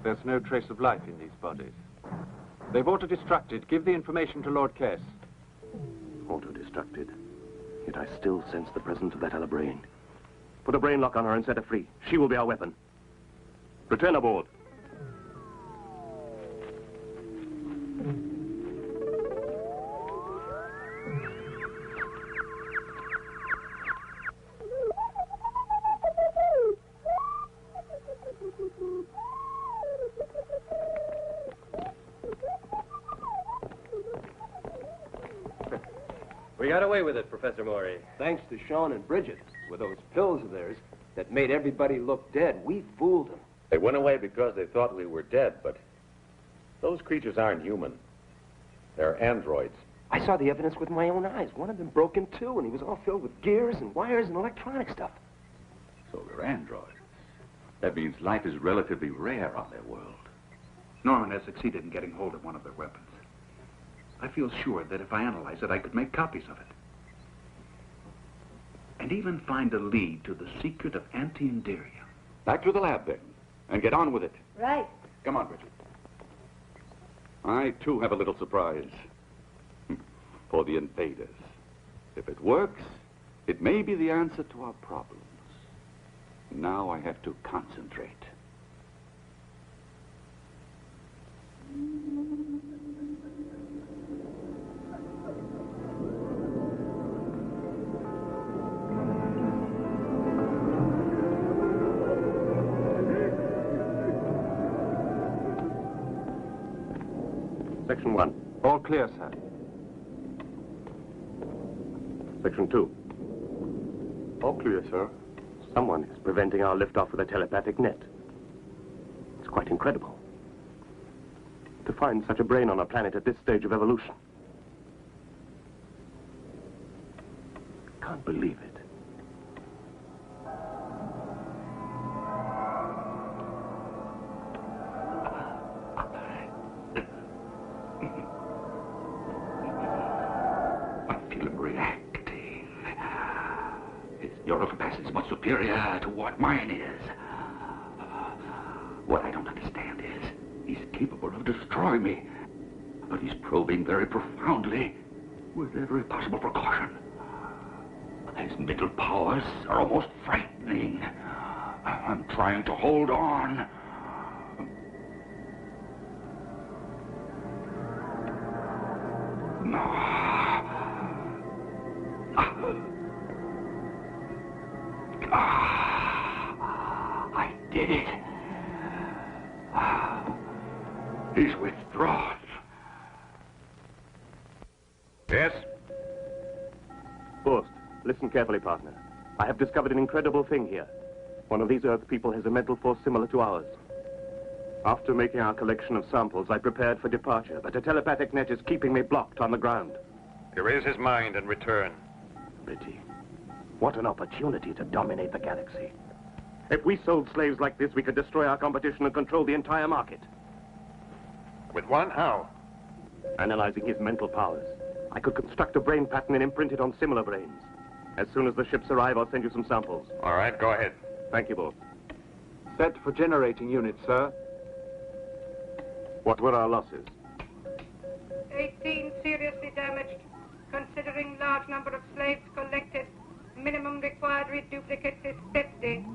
There's no trace of life in these bodies. They've auto-destructed. Give the information to Lord Kess. Auto-destructed. Yet I still sense the presence of that other brain. Put a brain lock on her and set her free. She will be our weapon. Return aboard. We got away with it, Professor Maury. Thanks to Sean and Bridget. With those pills of theirs that made everybody look dead, we fooled them. They went away because they thought we were dead, but those creatures aren't human. They're androids. I saw the evidence with my own eyes. One of them broke in two, and he was all filled with gears and wires and electronic stuff. So they're androids. That means life is relatively rare on their world. Norman has succeeded in getting hold of one of their weapons. I feel sure that if I analyze it, I could make copies of it. And even find a lead to the secret of anti-Inderium. Back to the lab, then, and get on with it. Right. Come on, Bridget. I, too, have a little surprise. For the invaders. If it works, it may be the answer to our problems. Now I have to concentrate. Section 1. All clear, sir. Section 2. All clear, sir. Someone is preventing our liftoff with a telepathic net. It's quite incredible. To find such a brain on a planet at this stage of evolution. Can't believe it. Neural capacity is much superior to what mine is. What I don't understand is he's capable of destroying me, but he's probing very profoundly with every possible precaution. His mental powers are almost frightening. I'm trying to hold on. I did it. He's withdrawn. Yes? Forst, listen carefully, partner. I have discovered an incredible thing here. One of these Earth people has a mental force similar to ours. After making our collection of samples, I prepared for departure, but a telepathic net is keeping me blocked on the ground. Erase his mind and return. Pity. What an opportunity to dominate the galaxy. If we sold slaves like this, we could destroy our competition and control the entire market. With one? How? Analyzing his mental powers, I could construct a brain pattern and imprint it on similar brains. As soon as the ships arrive, I'll send you some samples. All right, go ahead. Thank you both. Set for generating unit, sir. What were our losses? 18 seriously damaged. Considering large number of slaves collected, minimum required reduplicates is 50.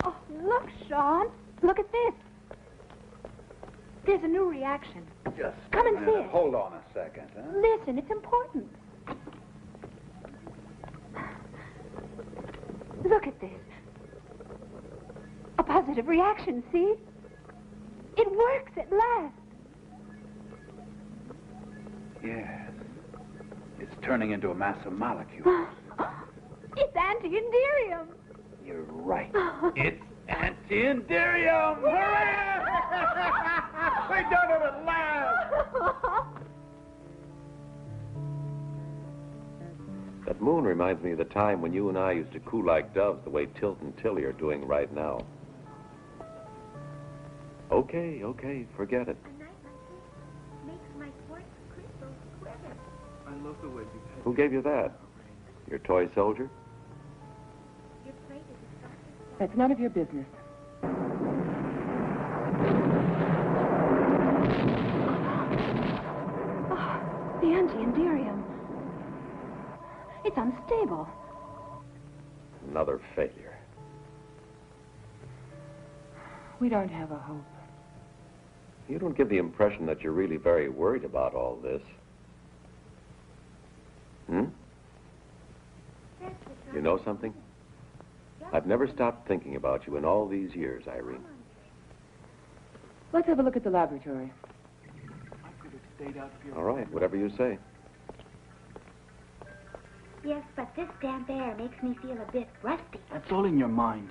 Oh, look, Sean. Look at this. There's a new reaction. Just come and see it. Hold on a second, huh? Listen, it's important. Look at this. A positive reaction, see? It works at last. Yes. It's turning into a mass of molecules. It's anti-Inderium. You're right. It's anti-Inderium! Hooray! We done it at last! That moon reminds me of the time when you and I used to coo like doves the way Tilt and Tilly are doing right now. Okay, forget it. Makes my quartz crystals quiver. I love the way you... Who gave you that? Your toy soldier? Your plate is a starship. That's none of your business. Oh, the anti-Inderium. It's unstable. Another failure. We don't have a hope. You don't give the impression that you're really very worried about all this. Hmm? You know something? I've never stopped thinking about you in all these years, Irene. Let's have a look at the laboratory. All right, whatever you say. Yes, but this damp air makes me feel a bit rusty. That's all in your mind.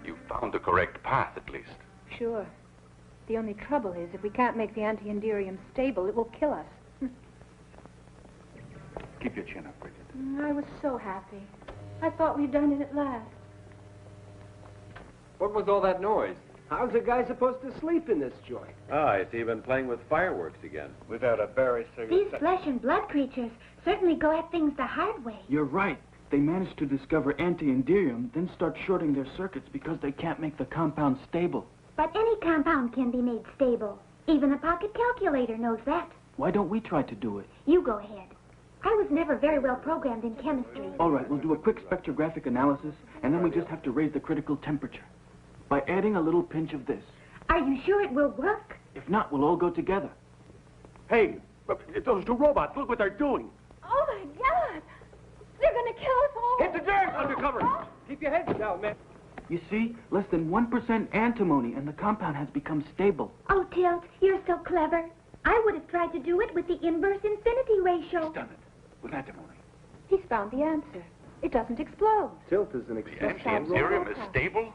You found the correct path, at least. Sure. The only trouble is, if we can't make the anti-inderium stable, it will kill us. Keep your chin up, Bridget. I was so happy. I thought we'd done it at last. What was all that noise? How's a guy supposed to sleep in this joint? Ah, I see you've been playing with fireworks again. Without a very serious... These flesh and blood creatures certainly go at things the hard way. You're right. They managed to discover anti-inderium, then start shorting their circuits because they can't make the compound stable. But any compound can be made stable. Even a pocket calculator knows that. Why don't we try to do it? You go ahead. I was never very well programmed in chemistry. All right, we'll do a quick spectrographic analysis, and then we just have to raise the critical temperature by adding a little pinch of this. Are you sure it will work? If not, we'll all go together. Hey, those two robots, look what they're doing. Oh, my God! They're going to kill us all! Hit the dirt! Undercover! Keep your heads down, man. You see, less than 1% antimony, and the compound has become stable. Oh, Tilt, you're so clever. I would have tried to do it with the inverse infinity ratio. He's done it. With antimony. He's found the answer. It doesn't explode. Tilt is an The expensive anti-inderium is stable?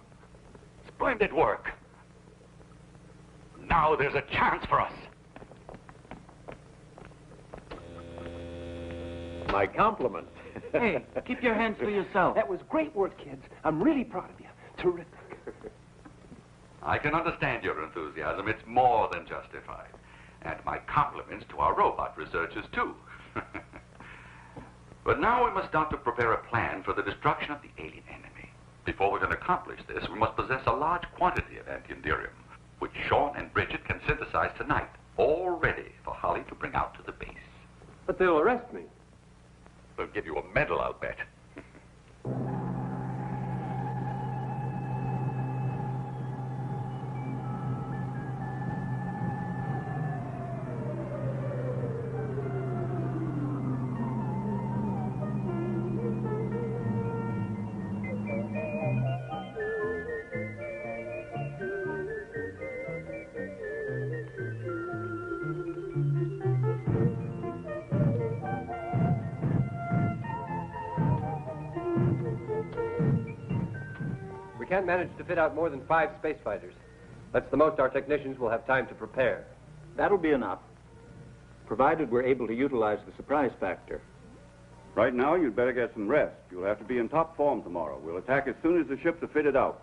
Splendid work. Now there's a chance for us. My compliments. Hey, keep your hands to yourself. That was great work, kids. I'm really proud of you. Terrific. I can understand your enthusiasm. It's more than justified. And my compliments to our robot researchers, too. But now we must start to prepare a plan for the destruction of the alien enemy. Before we can accomplish this, we must possess a large quantity of anti-inderium, which Sean and Bridget can synthesize tonight, all ready for Holly to bring out to the base. But they'll arrest me. They'll give you a medal, I'll bet. We can't manage to fit out more than 5 space fighters. That's the most our technicians will have time to prepare. That'll be enough, provided we're able to utilize the surprise factor. Right now, you'd better get some rest. You'll have to be in top form tomorrow. We'll attack as soon as the ships are fitted out.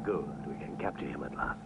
Good. We can capture him at last.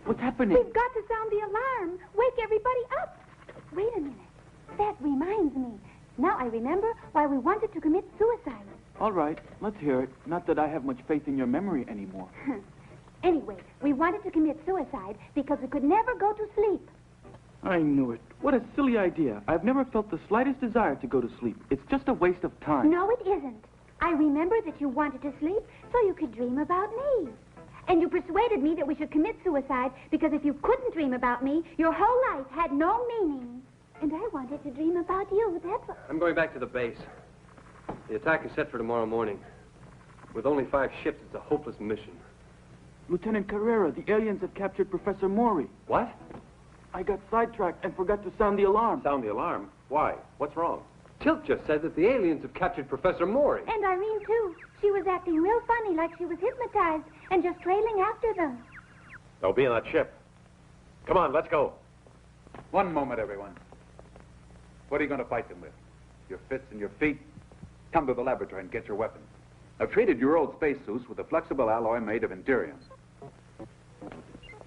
What's happening? We've got to sound the alarm. Wake everybody up. Wait a minute. That reminds me. Now I remember why we wanted to commit suicide. All right, let's hear it. Not that I have much faith in your memory anymore. Anyway, we wanted to commit suicide because we could never go to sleep. I knew it. What a silly idea. I've never felt the slightest desire to go to sleep. It's just a waste of time. No, it isn't. I remember that you wanted to sleep so you could dream about me. And you persuaded me that we should commit suicide because if you couldn't dream about me, your whole life had no meaning. And I wanted to dream about you, that's all. I'm going back to the base. The attack is set for tomorrow morning. With only 5 ships, it's a hopeless mission. Lieutenant Carrera, the aliens have captured Professor Maury. What? I got sidetracked and forgot to sound the alarm. Sound the alarm? Why? What's wrong? Tilt just said that the aliens have captured Professor Maury. And Irene, too. She was acting real funny, like she was hypnotized, and just trailing after them. They'll be in that ship. Come on, let's go. One moment, everyone. What are you going to fight them with? Your fists and your feet? Come to the laboratory and get your weapons. I've treated your old spacesuits with a flexible alloy made of Endurium.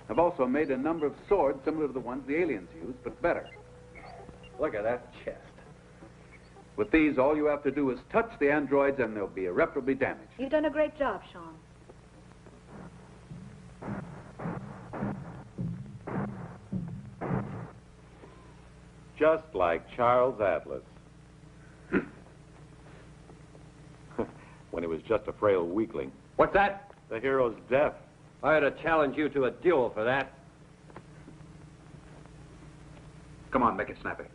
I've also made a number of swords similar to the ones the aliens use, but better. Look at that chest. With these, all you have to do is touch the androids and they'll be irreparably damaged. You've done a great job, Sean. Just like Charles Atlas. When he was just a frail weakling. What's that? The hero's death. I ought to challenge you to a duel for that. Come on, make it snappy.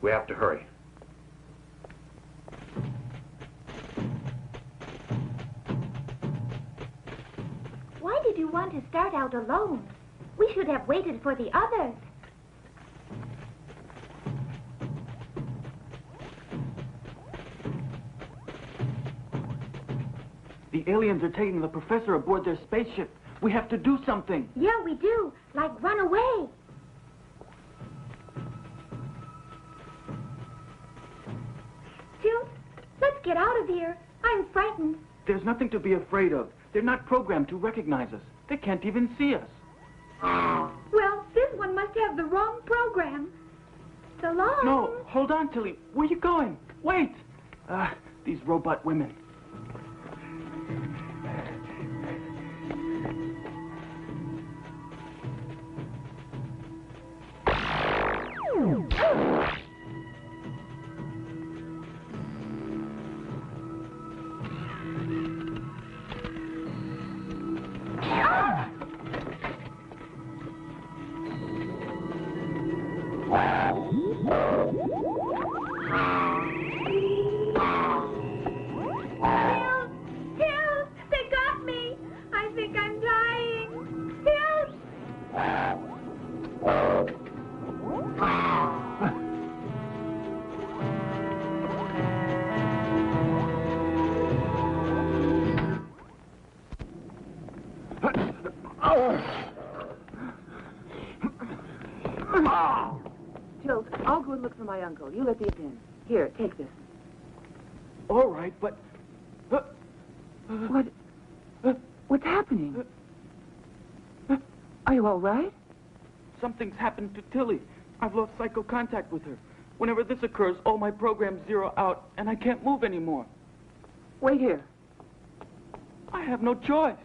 We have to hurry. Why did you want to start out alone? We should have waited for the others. The aliens are taking the professor aboard their spaceship. We have to do something. Yeah, we do. Like run away. Tilt, let's get out of here. I'm frightened. There's nothing to be afraid of. They're not programmed to recognize us. They can't even see us. Well, this one must have the wrong program. So long. No, hold on, Tilly. Where are you going? Wait. These robot women. Tilt, they got me. I think I'm dying. Tilt. Tilt, I'll go and look for my uncle. You let these in. Here, take this. All right, but... What's happening? Are you all right? Something's happened to Tilly. I've lost psycho contact with her. Whenever this occurs, all my programs zero out, and I can't move anymore. Wait here. I have no choice.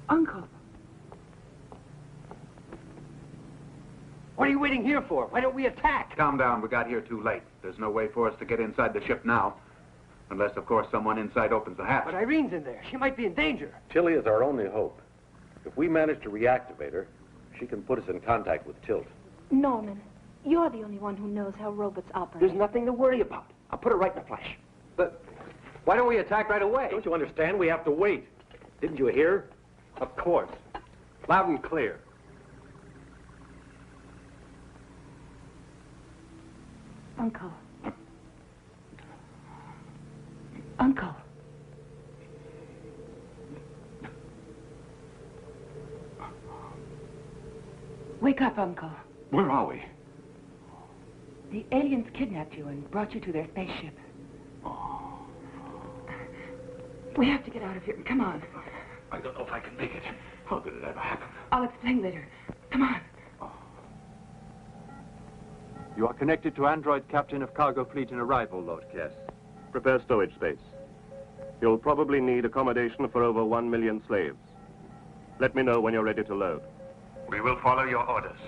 Uncle. What are you waiting here for? Why don't we attack? Calm down, we got here too late. There's no way for us to get inside the ship now. Unless, of course, someone inside opens the hatch. But Irene's in there. She might be in danger. Tilly is our only hope. If we manage to reactivate her, she can put us in contact with Tilt. Norman, you're the only one who knows how robots operate. There's nothing to worry about. I'll put her right in the flesh. But why don't we attack right away? Don't you understand? We have to wait. Didn't you hear? Of course. Loud and clear. Uncle. Uncle. Wake up, Uncle. Where are we? The aliens kidnapped you and brought you to their spaceship. We have to get out of here. Come on. I don't know if I can make it. How did it ever happen? I'll explain later. Come on. You are connected to android captain of cargo fleet in arrival, Lord Kess. Prepare stowage space. You'll probably need accommodation for over 1 million slaves. Let me know when you're ready to load. We will follow your orders.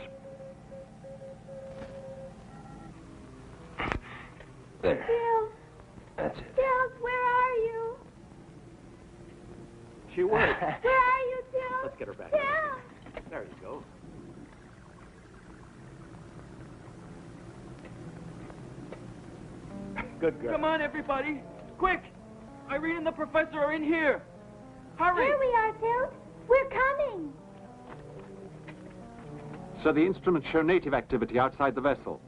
There. Tilt. That's it. Tilt, where are you? She worked. Where are you, Tilt? Let's get her back. Tilt. There you Good girl. Come on, everybody. Quick! Irene and the professor are in here. Hurry! Here we are, Tilt. We're coming. So the instruments show native activity outside the vessel.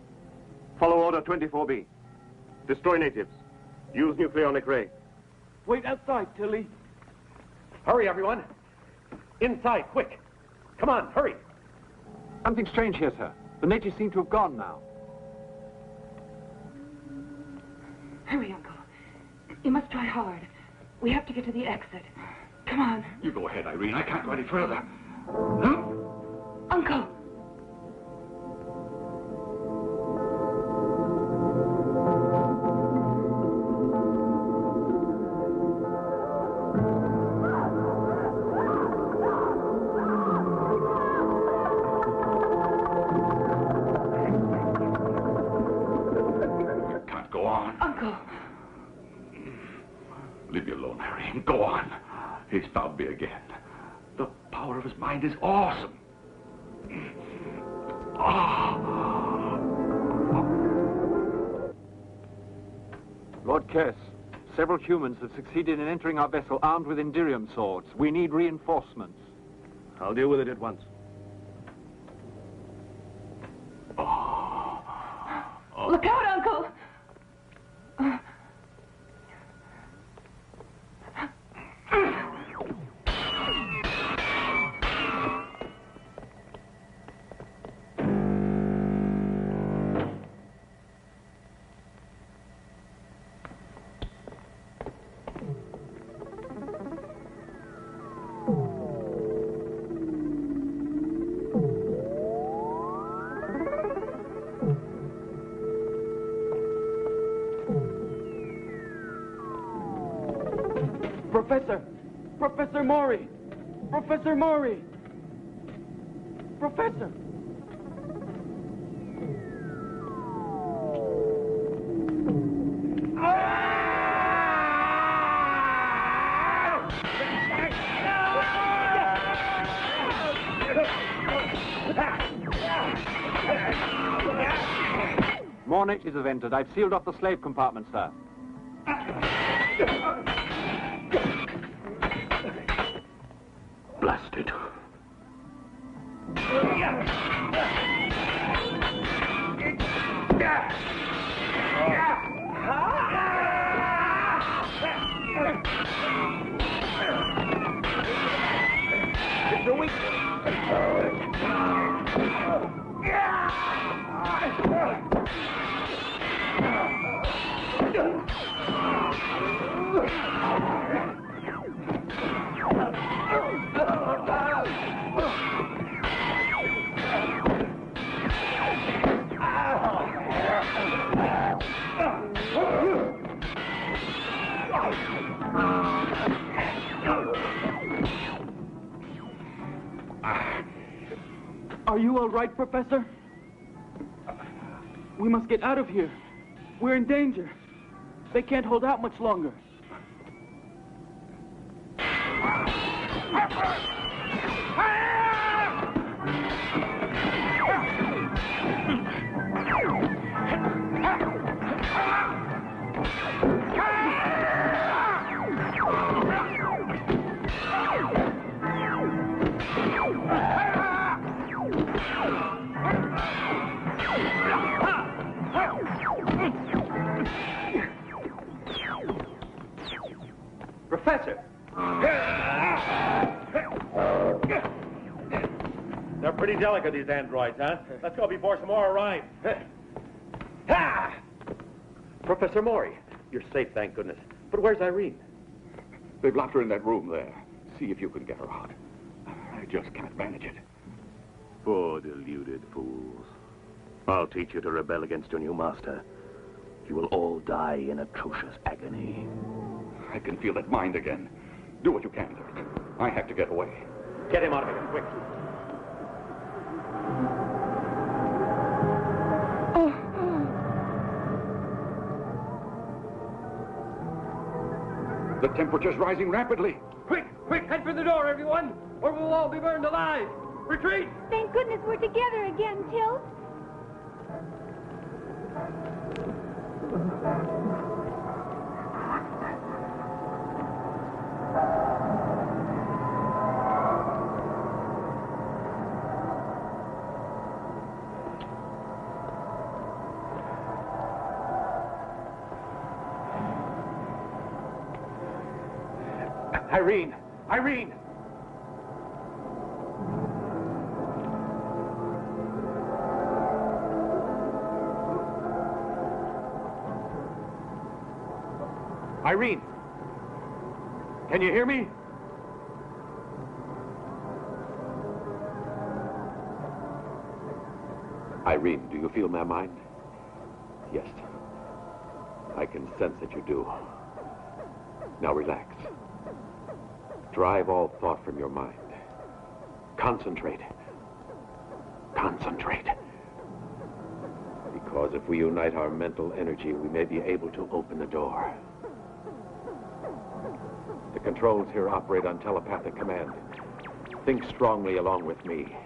Follow Order 24B. Destroy natives. Use nucleonic ray. Wait outside, Tilly. Hurry, everyone. Inside, quick. Come on, hurry. Something strange here, sir. The natives seem to have gone now. Hurry, Uncle. You must try hard. We have to get to the exit. Come on. You go ahead, Irene. I can't go any further. Uncle! Can't go on. Uncle! Leave me alone, Harry. Go on. He's found me again. The power of his mind is awesome. Lord Kess, several humans have succeeded in entering our vessel armed with Indirium swords. We need reinforcements. I'll deal with it at once. Look out, Uncle! Professor Maury! Professor Maury! Professor! More natives have entered. I've sealed off the slave compartment, sir. Blasted. It's a weak. Are you all right, Professor? We must get out of here. We're in danger. They can't hold out much longer. Professor! They're pretty delicate, these androids, huh? Let's go before some more arrive. Professor Maury, you're safe, thank goodness. But where's Irene? They've locked her in that room there. See if you can get her out. I just can't manage it. Poor deluded fools. I'll teach you to rebel against your new master. You will all die in atrocious agony. I can feel that mind again. Do what you can, Dirk. I have to get away. Get him out of here, quick. The temperature's rising rapidly. Quick, head for the door, everyone, or we'll all be burned alive. Retreat! Thank goodness we're together again, Tilt. Irene! Irene! Irene! Can you hear me? Irene, do you feel my mind? Yes. I can sense that you do. Now relax. Drive all thought from your mind. Concentrate. Concentrate. Because if we unite our mental energy, we may be able to open the door. The controls here operate on telepathic command. Think strongly along with me.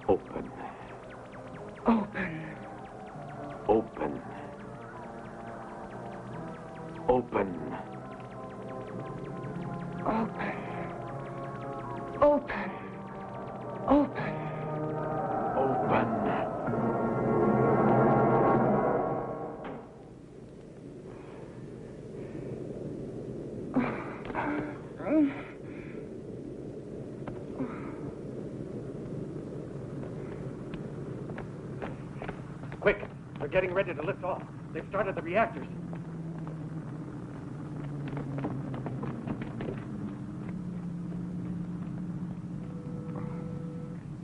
Open. Open. Open. Open. Open. Open. Open. Open. Quick! They're getting ready to lift off. They've started the reactors.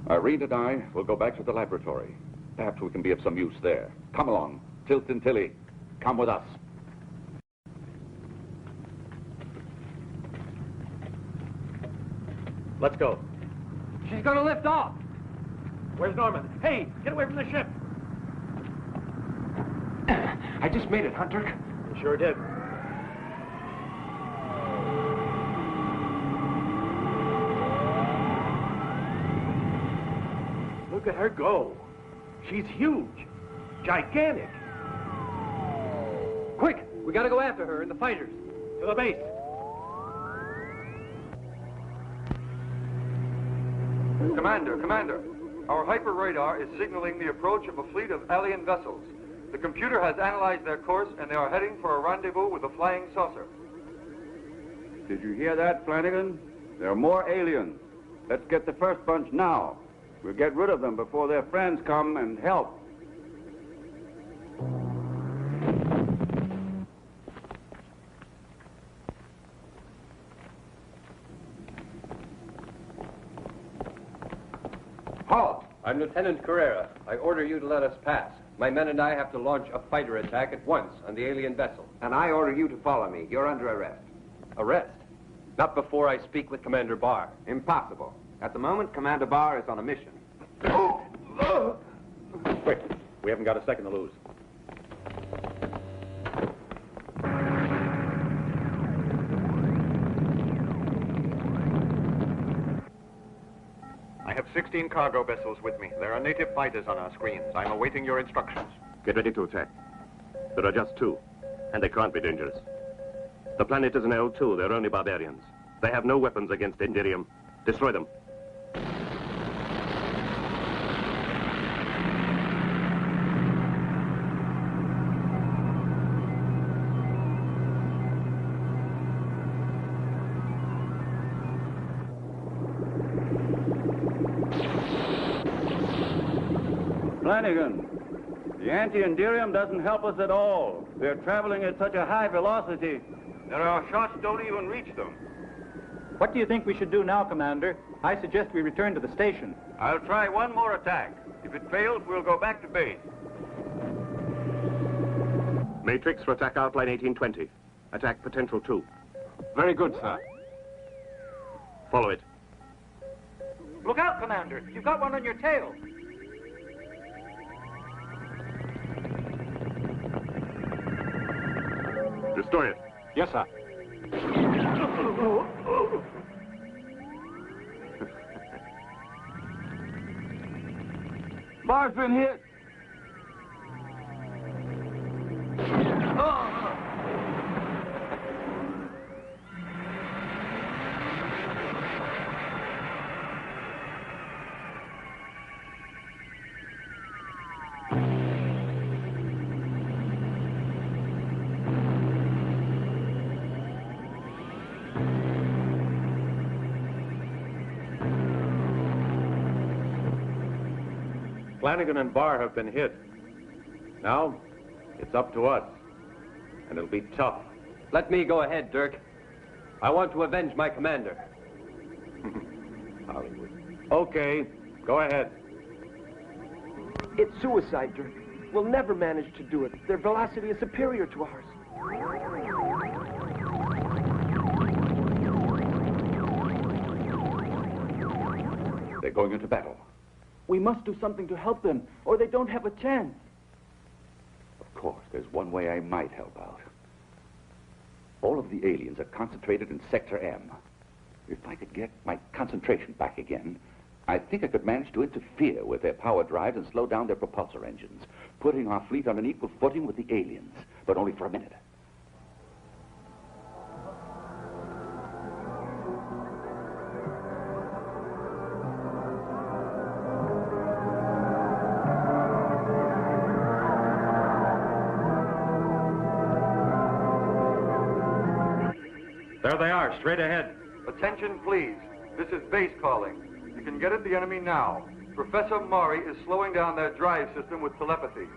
Irene and I will go back to the laboratory. Perhaps we can be of some use there. Come along. Tilt and Tilly, come with us. Let's go. She's gonna lift off. Where's Norman? Hey, get away from the ship. I just made it, Hunter. You sure did. Look at her go. She's huge. Gigantic. Quick! We gotta go after her and the fighters. To the base. Commander, our hyper radar is signaling the approach of a fleet of alien vessels. The computer has analyzed their course and they are heading for a rendezvous with a flying saucer. Did you hear that, Flanagan? There are more aliens. Let's get the first bunch now. We'll get rid of them before their friends come and help. Halt! I'm Lieutenant Carrera. I order you to let us pass. My men and I have to launch a fighter attack at once on the alien vessel. And I order you to follow me. You're under arrest. Arrest? Not before I speak with Commander Barr. Impossible. At the moment, Commander Barr is on a mission. Quick, we haven't got a second to lose. I have 16 cargo vessels with me. There are native fighters on our screens. I'm awaiting your instructions. Get ready to attack. There are just two, and they can't be dangerous. The planet is an L2. They're only barbarians. They have no weapons against Indirium. Destroy them. Flanagan, the anti-Indirium doesn't help us at all. They're traveling at such a high velocity. There are shots don't even reach them. What do you think we should do now, Commander? I suggest we return to the station. I'll try one more attack. If it fails, we'll go back to base. Matrix for attack outline 1820. Attack potential 2. Very good, sir. Follow it. Look out, Commander. You've got one on your tail. Destroy it. Yes, sir. Bar's been hit. Flanagan and Barr have been hit. Now, it's up to us. And it'll be tough. Let me go ahead, Dirk. I want to avenge my commander. Hollywood. Okay, go ahead. It's suicide, Dirk. We'll never manage to do it. Their velocity is superior to ours. They're going into battle. We must do something to help them, or they don't have a chance. Of course, there's one way I might help out. All of the aliens are concentrated in Sector M. If I could get my concentration back again, I think I could manage to interfere with their power drives and slow down their propulsor engines, putting our fleet on an equal footing with the aliens, but only for a minute. There they are, straight ahead. Attention, please. This is base calling. You can get at the enemy now. Professor Maury is slowing down their drive system with telepathy.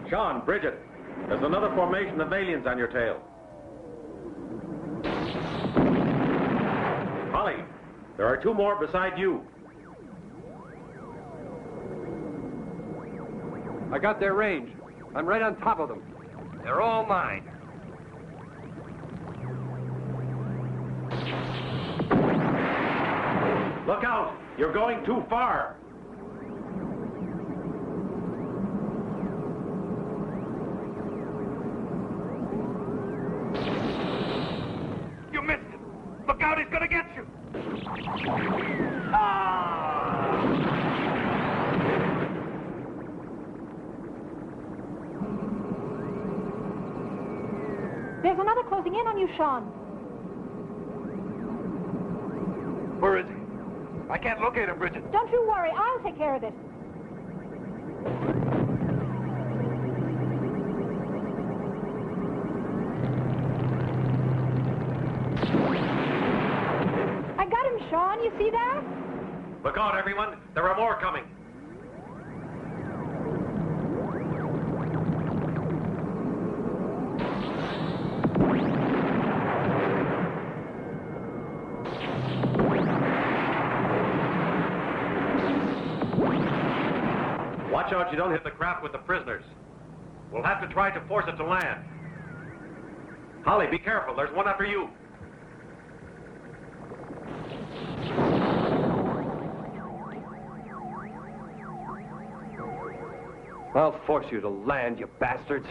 Sean, Bridget, there's another formation of aliens on your tail. Holly, there are two more beside you. I got their range. I'm right on top of them. They're all mine. Look out! You're going too far! You missed him. Look out, he's gonna get you. There's another closing in on you, Sean. Where is he? I can't locate him, Bridget. Don't you worry, I'll take care of it. I got him, Sean. You see that? Look out, everyone. There are more coming. Watch out you don't hit the craft with the prisoners. We'll have to try to force it to land. Holly, be careful. There's one after you. I'll force you to land, you bastards.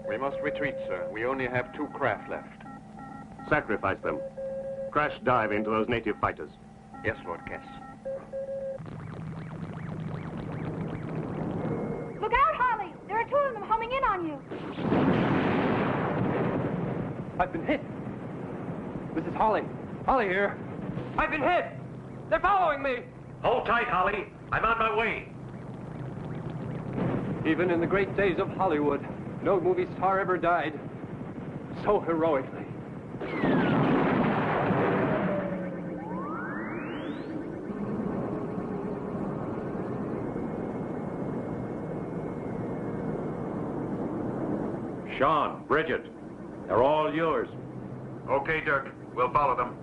We must retreat, sir. We only have 2 craft left. Sacrifice them. Crash dive into those native fighters. Yes, Lord Kess. Look out, Holly! There are 2 of them homing in on you. I've been hit. This is Holly. Holly here. I've been hit! They're following me! Hold tight, Holly. I'm on my way. Even in the great days of Hollywood, no movie star ever died so heroically. Sean, Bridget, they're all yours. Okay, Dirk. We'll follow them.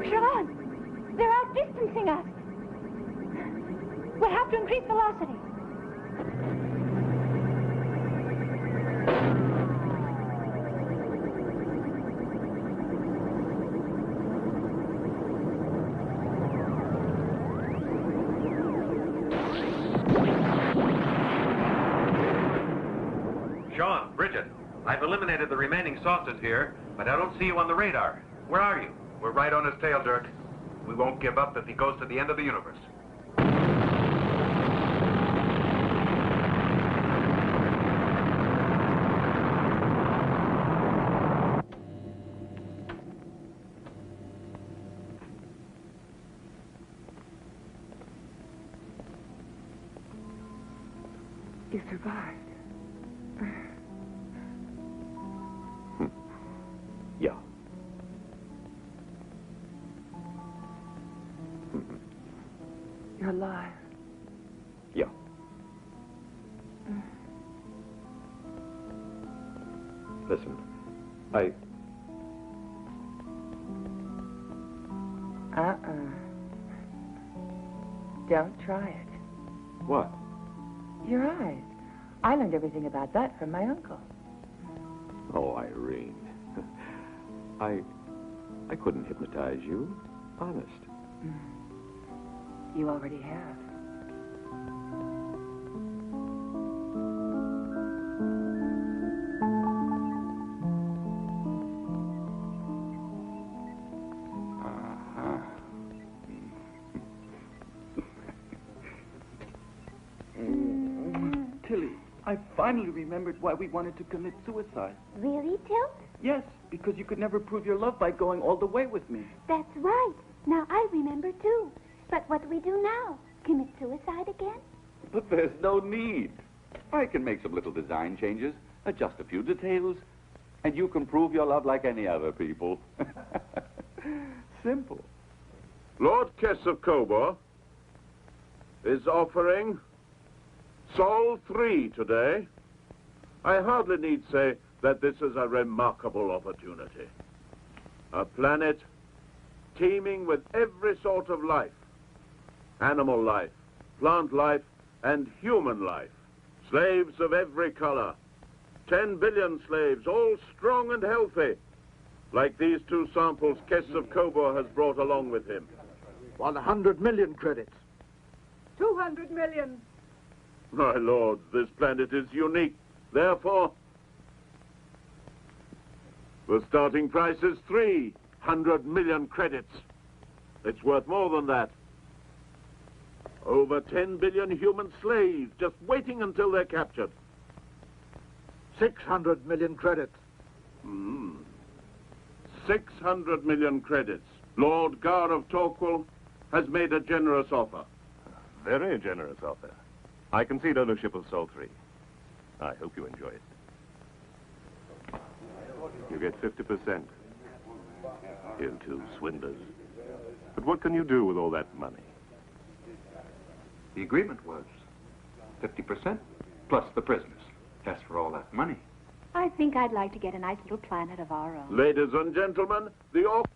Sean, they're outdistancing us. We'll have to increase velocity. John, Bridget, I've eliminated the remaining saucers here, but I don't see you on the radar. Where are you? We're right on his tail, Dirk. We won't give up if he goes to the end of the universe. You survived. Yeah. You're alive. Yeah. Listen, Don't try it. What? Your eyes. I learned everything about that from my uncle. Oh, Irene. I couldn't hypnotize you. Honest. You already have. Tilly, I finally remembered why we wanted to commit suicide. Really, Tilt? Yes, because you could never prove your love by going all the way with me. That's right. Now I remember, too. But what do we do now? Commit suicide again? But there's no need. I can make some little design changes, adjust a few details, and you can prove your love like any other people. Simple. Lord Kess of Cobor is offering Sol 3 today. I hardly need say that this is a remarkable opportunity. A planet teeming with every sort of life. Animal life, plant life, and human life. Slaves of every color. 10 billion slaves, all strong and healthy, like these two samples Kess of Cobor has brought along with him. 100 million credits. 200 million. My lords, this planet is unique. Therefore, the starting price is 300 million credits. It's worth more than that. Over 10 billion human slaves just waiting until they're captured. 600 million credits. 600 million credits. Lord Gar of Torquil has made a generous offer. Very generous offer. I concede ownership of Sol 3. I hope you enjoy it. You get 50%. You two swindlers. But what can you do with all that money? The agreement was 50% plus the prisoners. As for all that money. I think I'd like to get a nice little planet of our own. Ladies and gentlemen, the offer...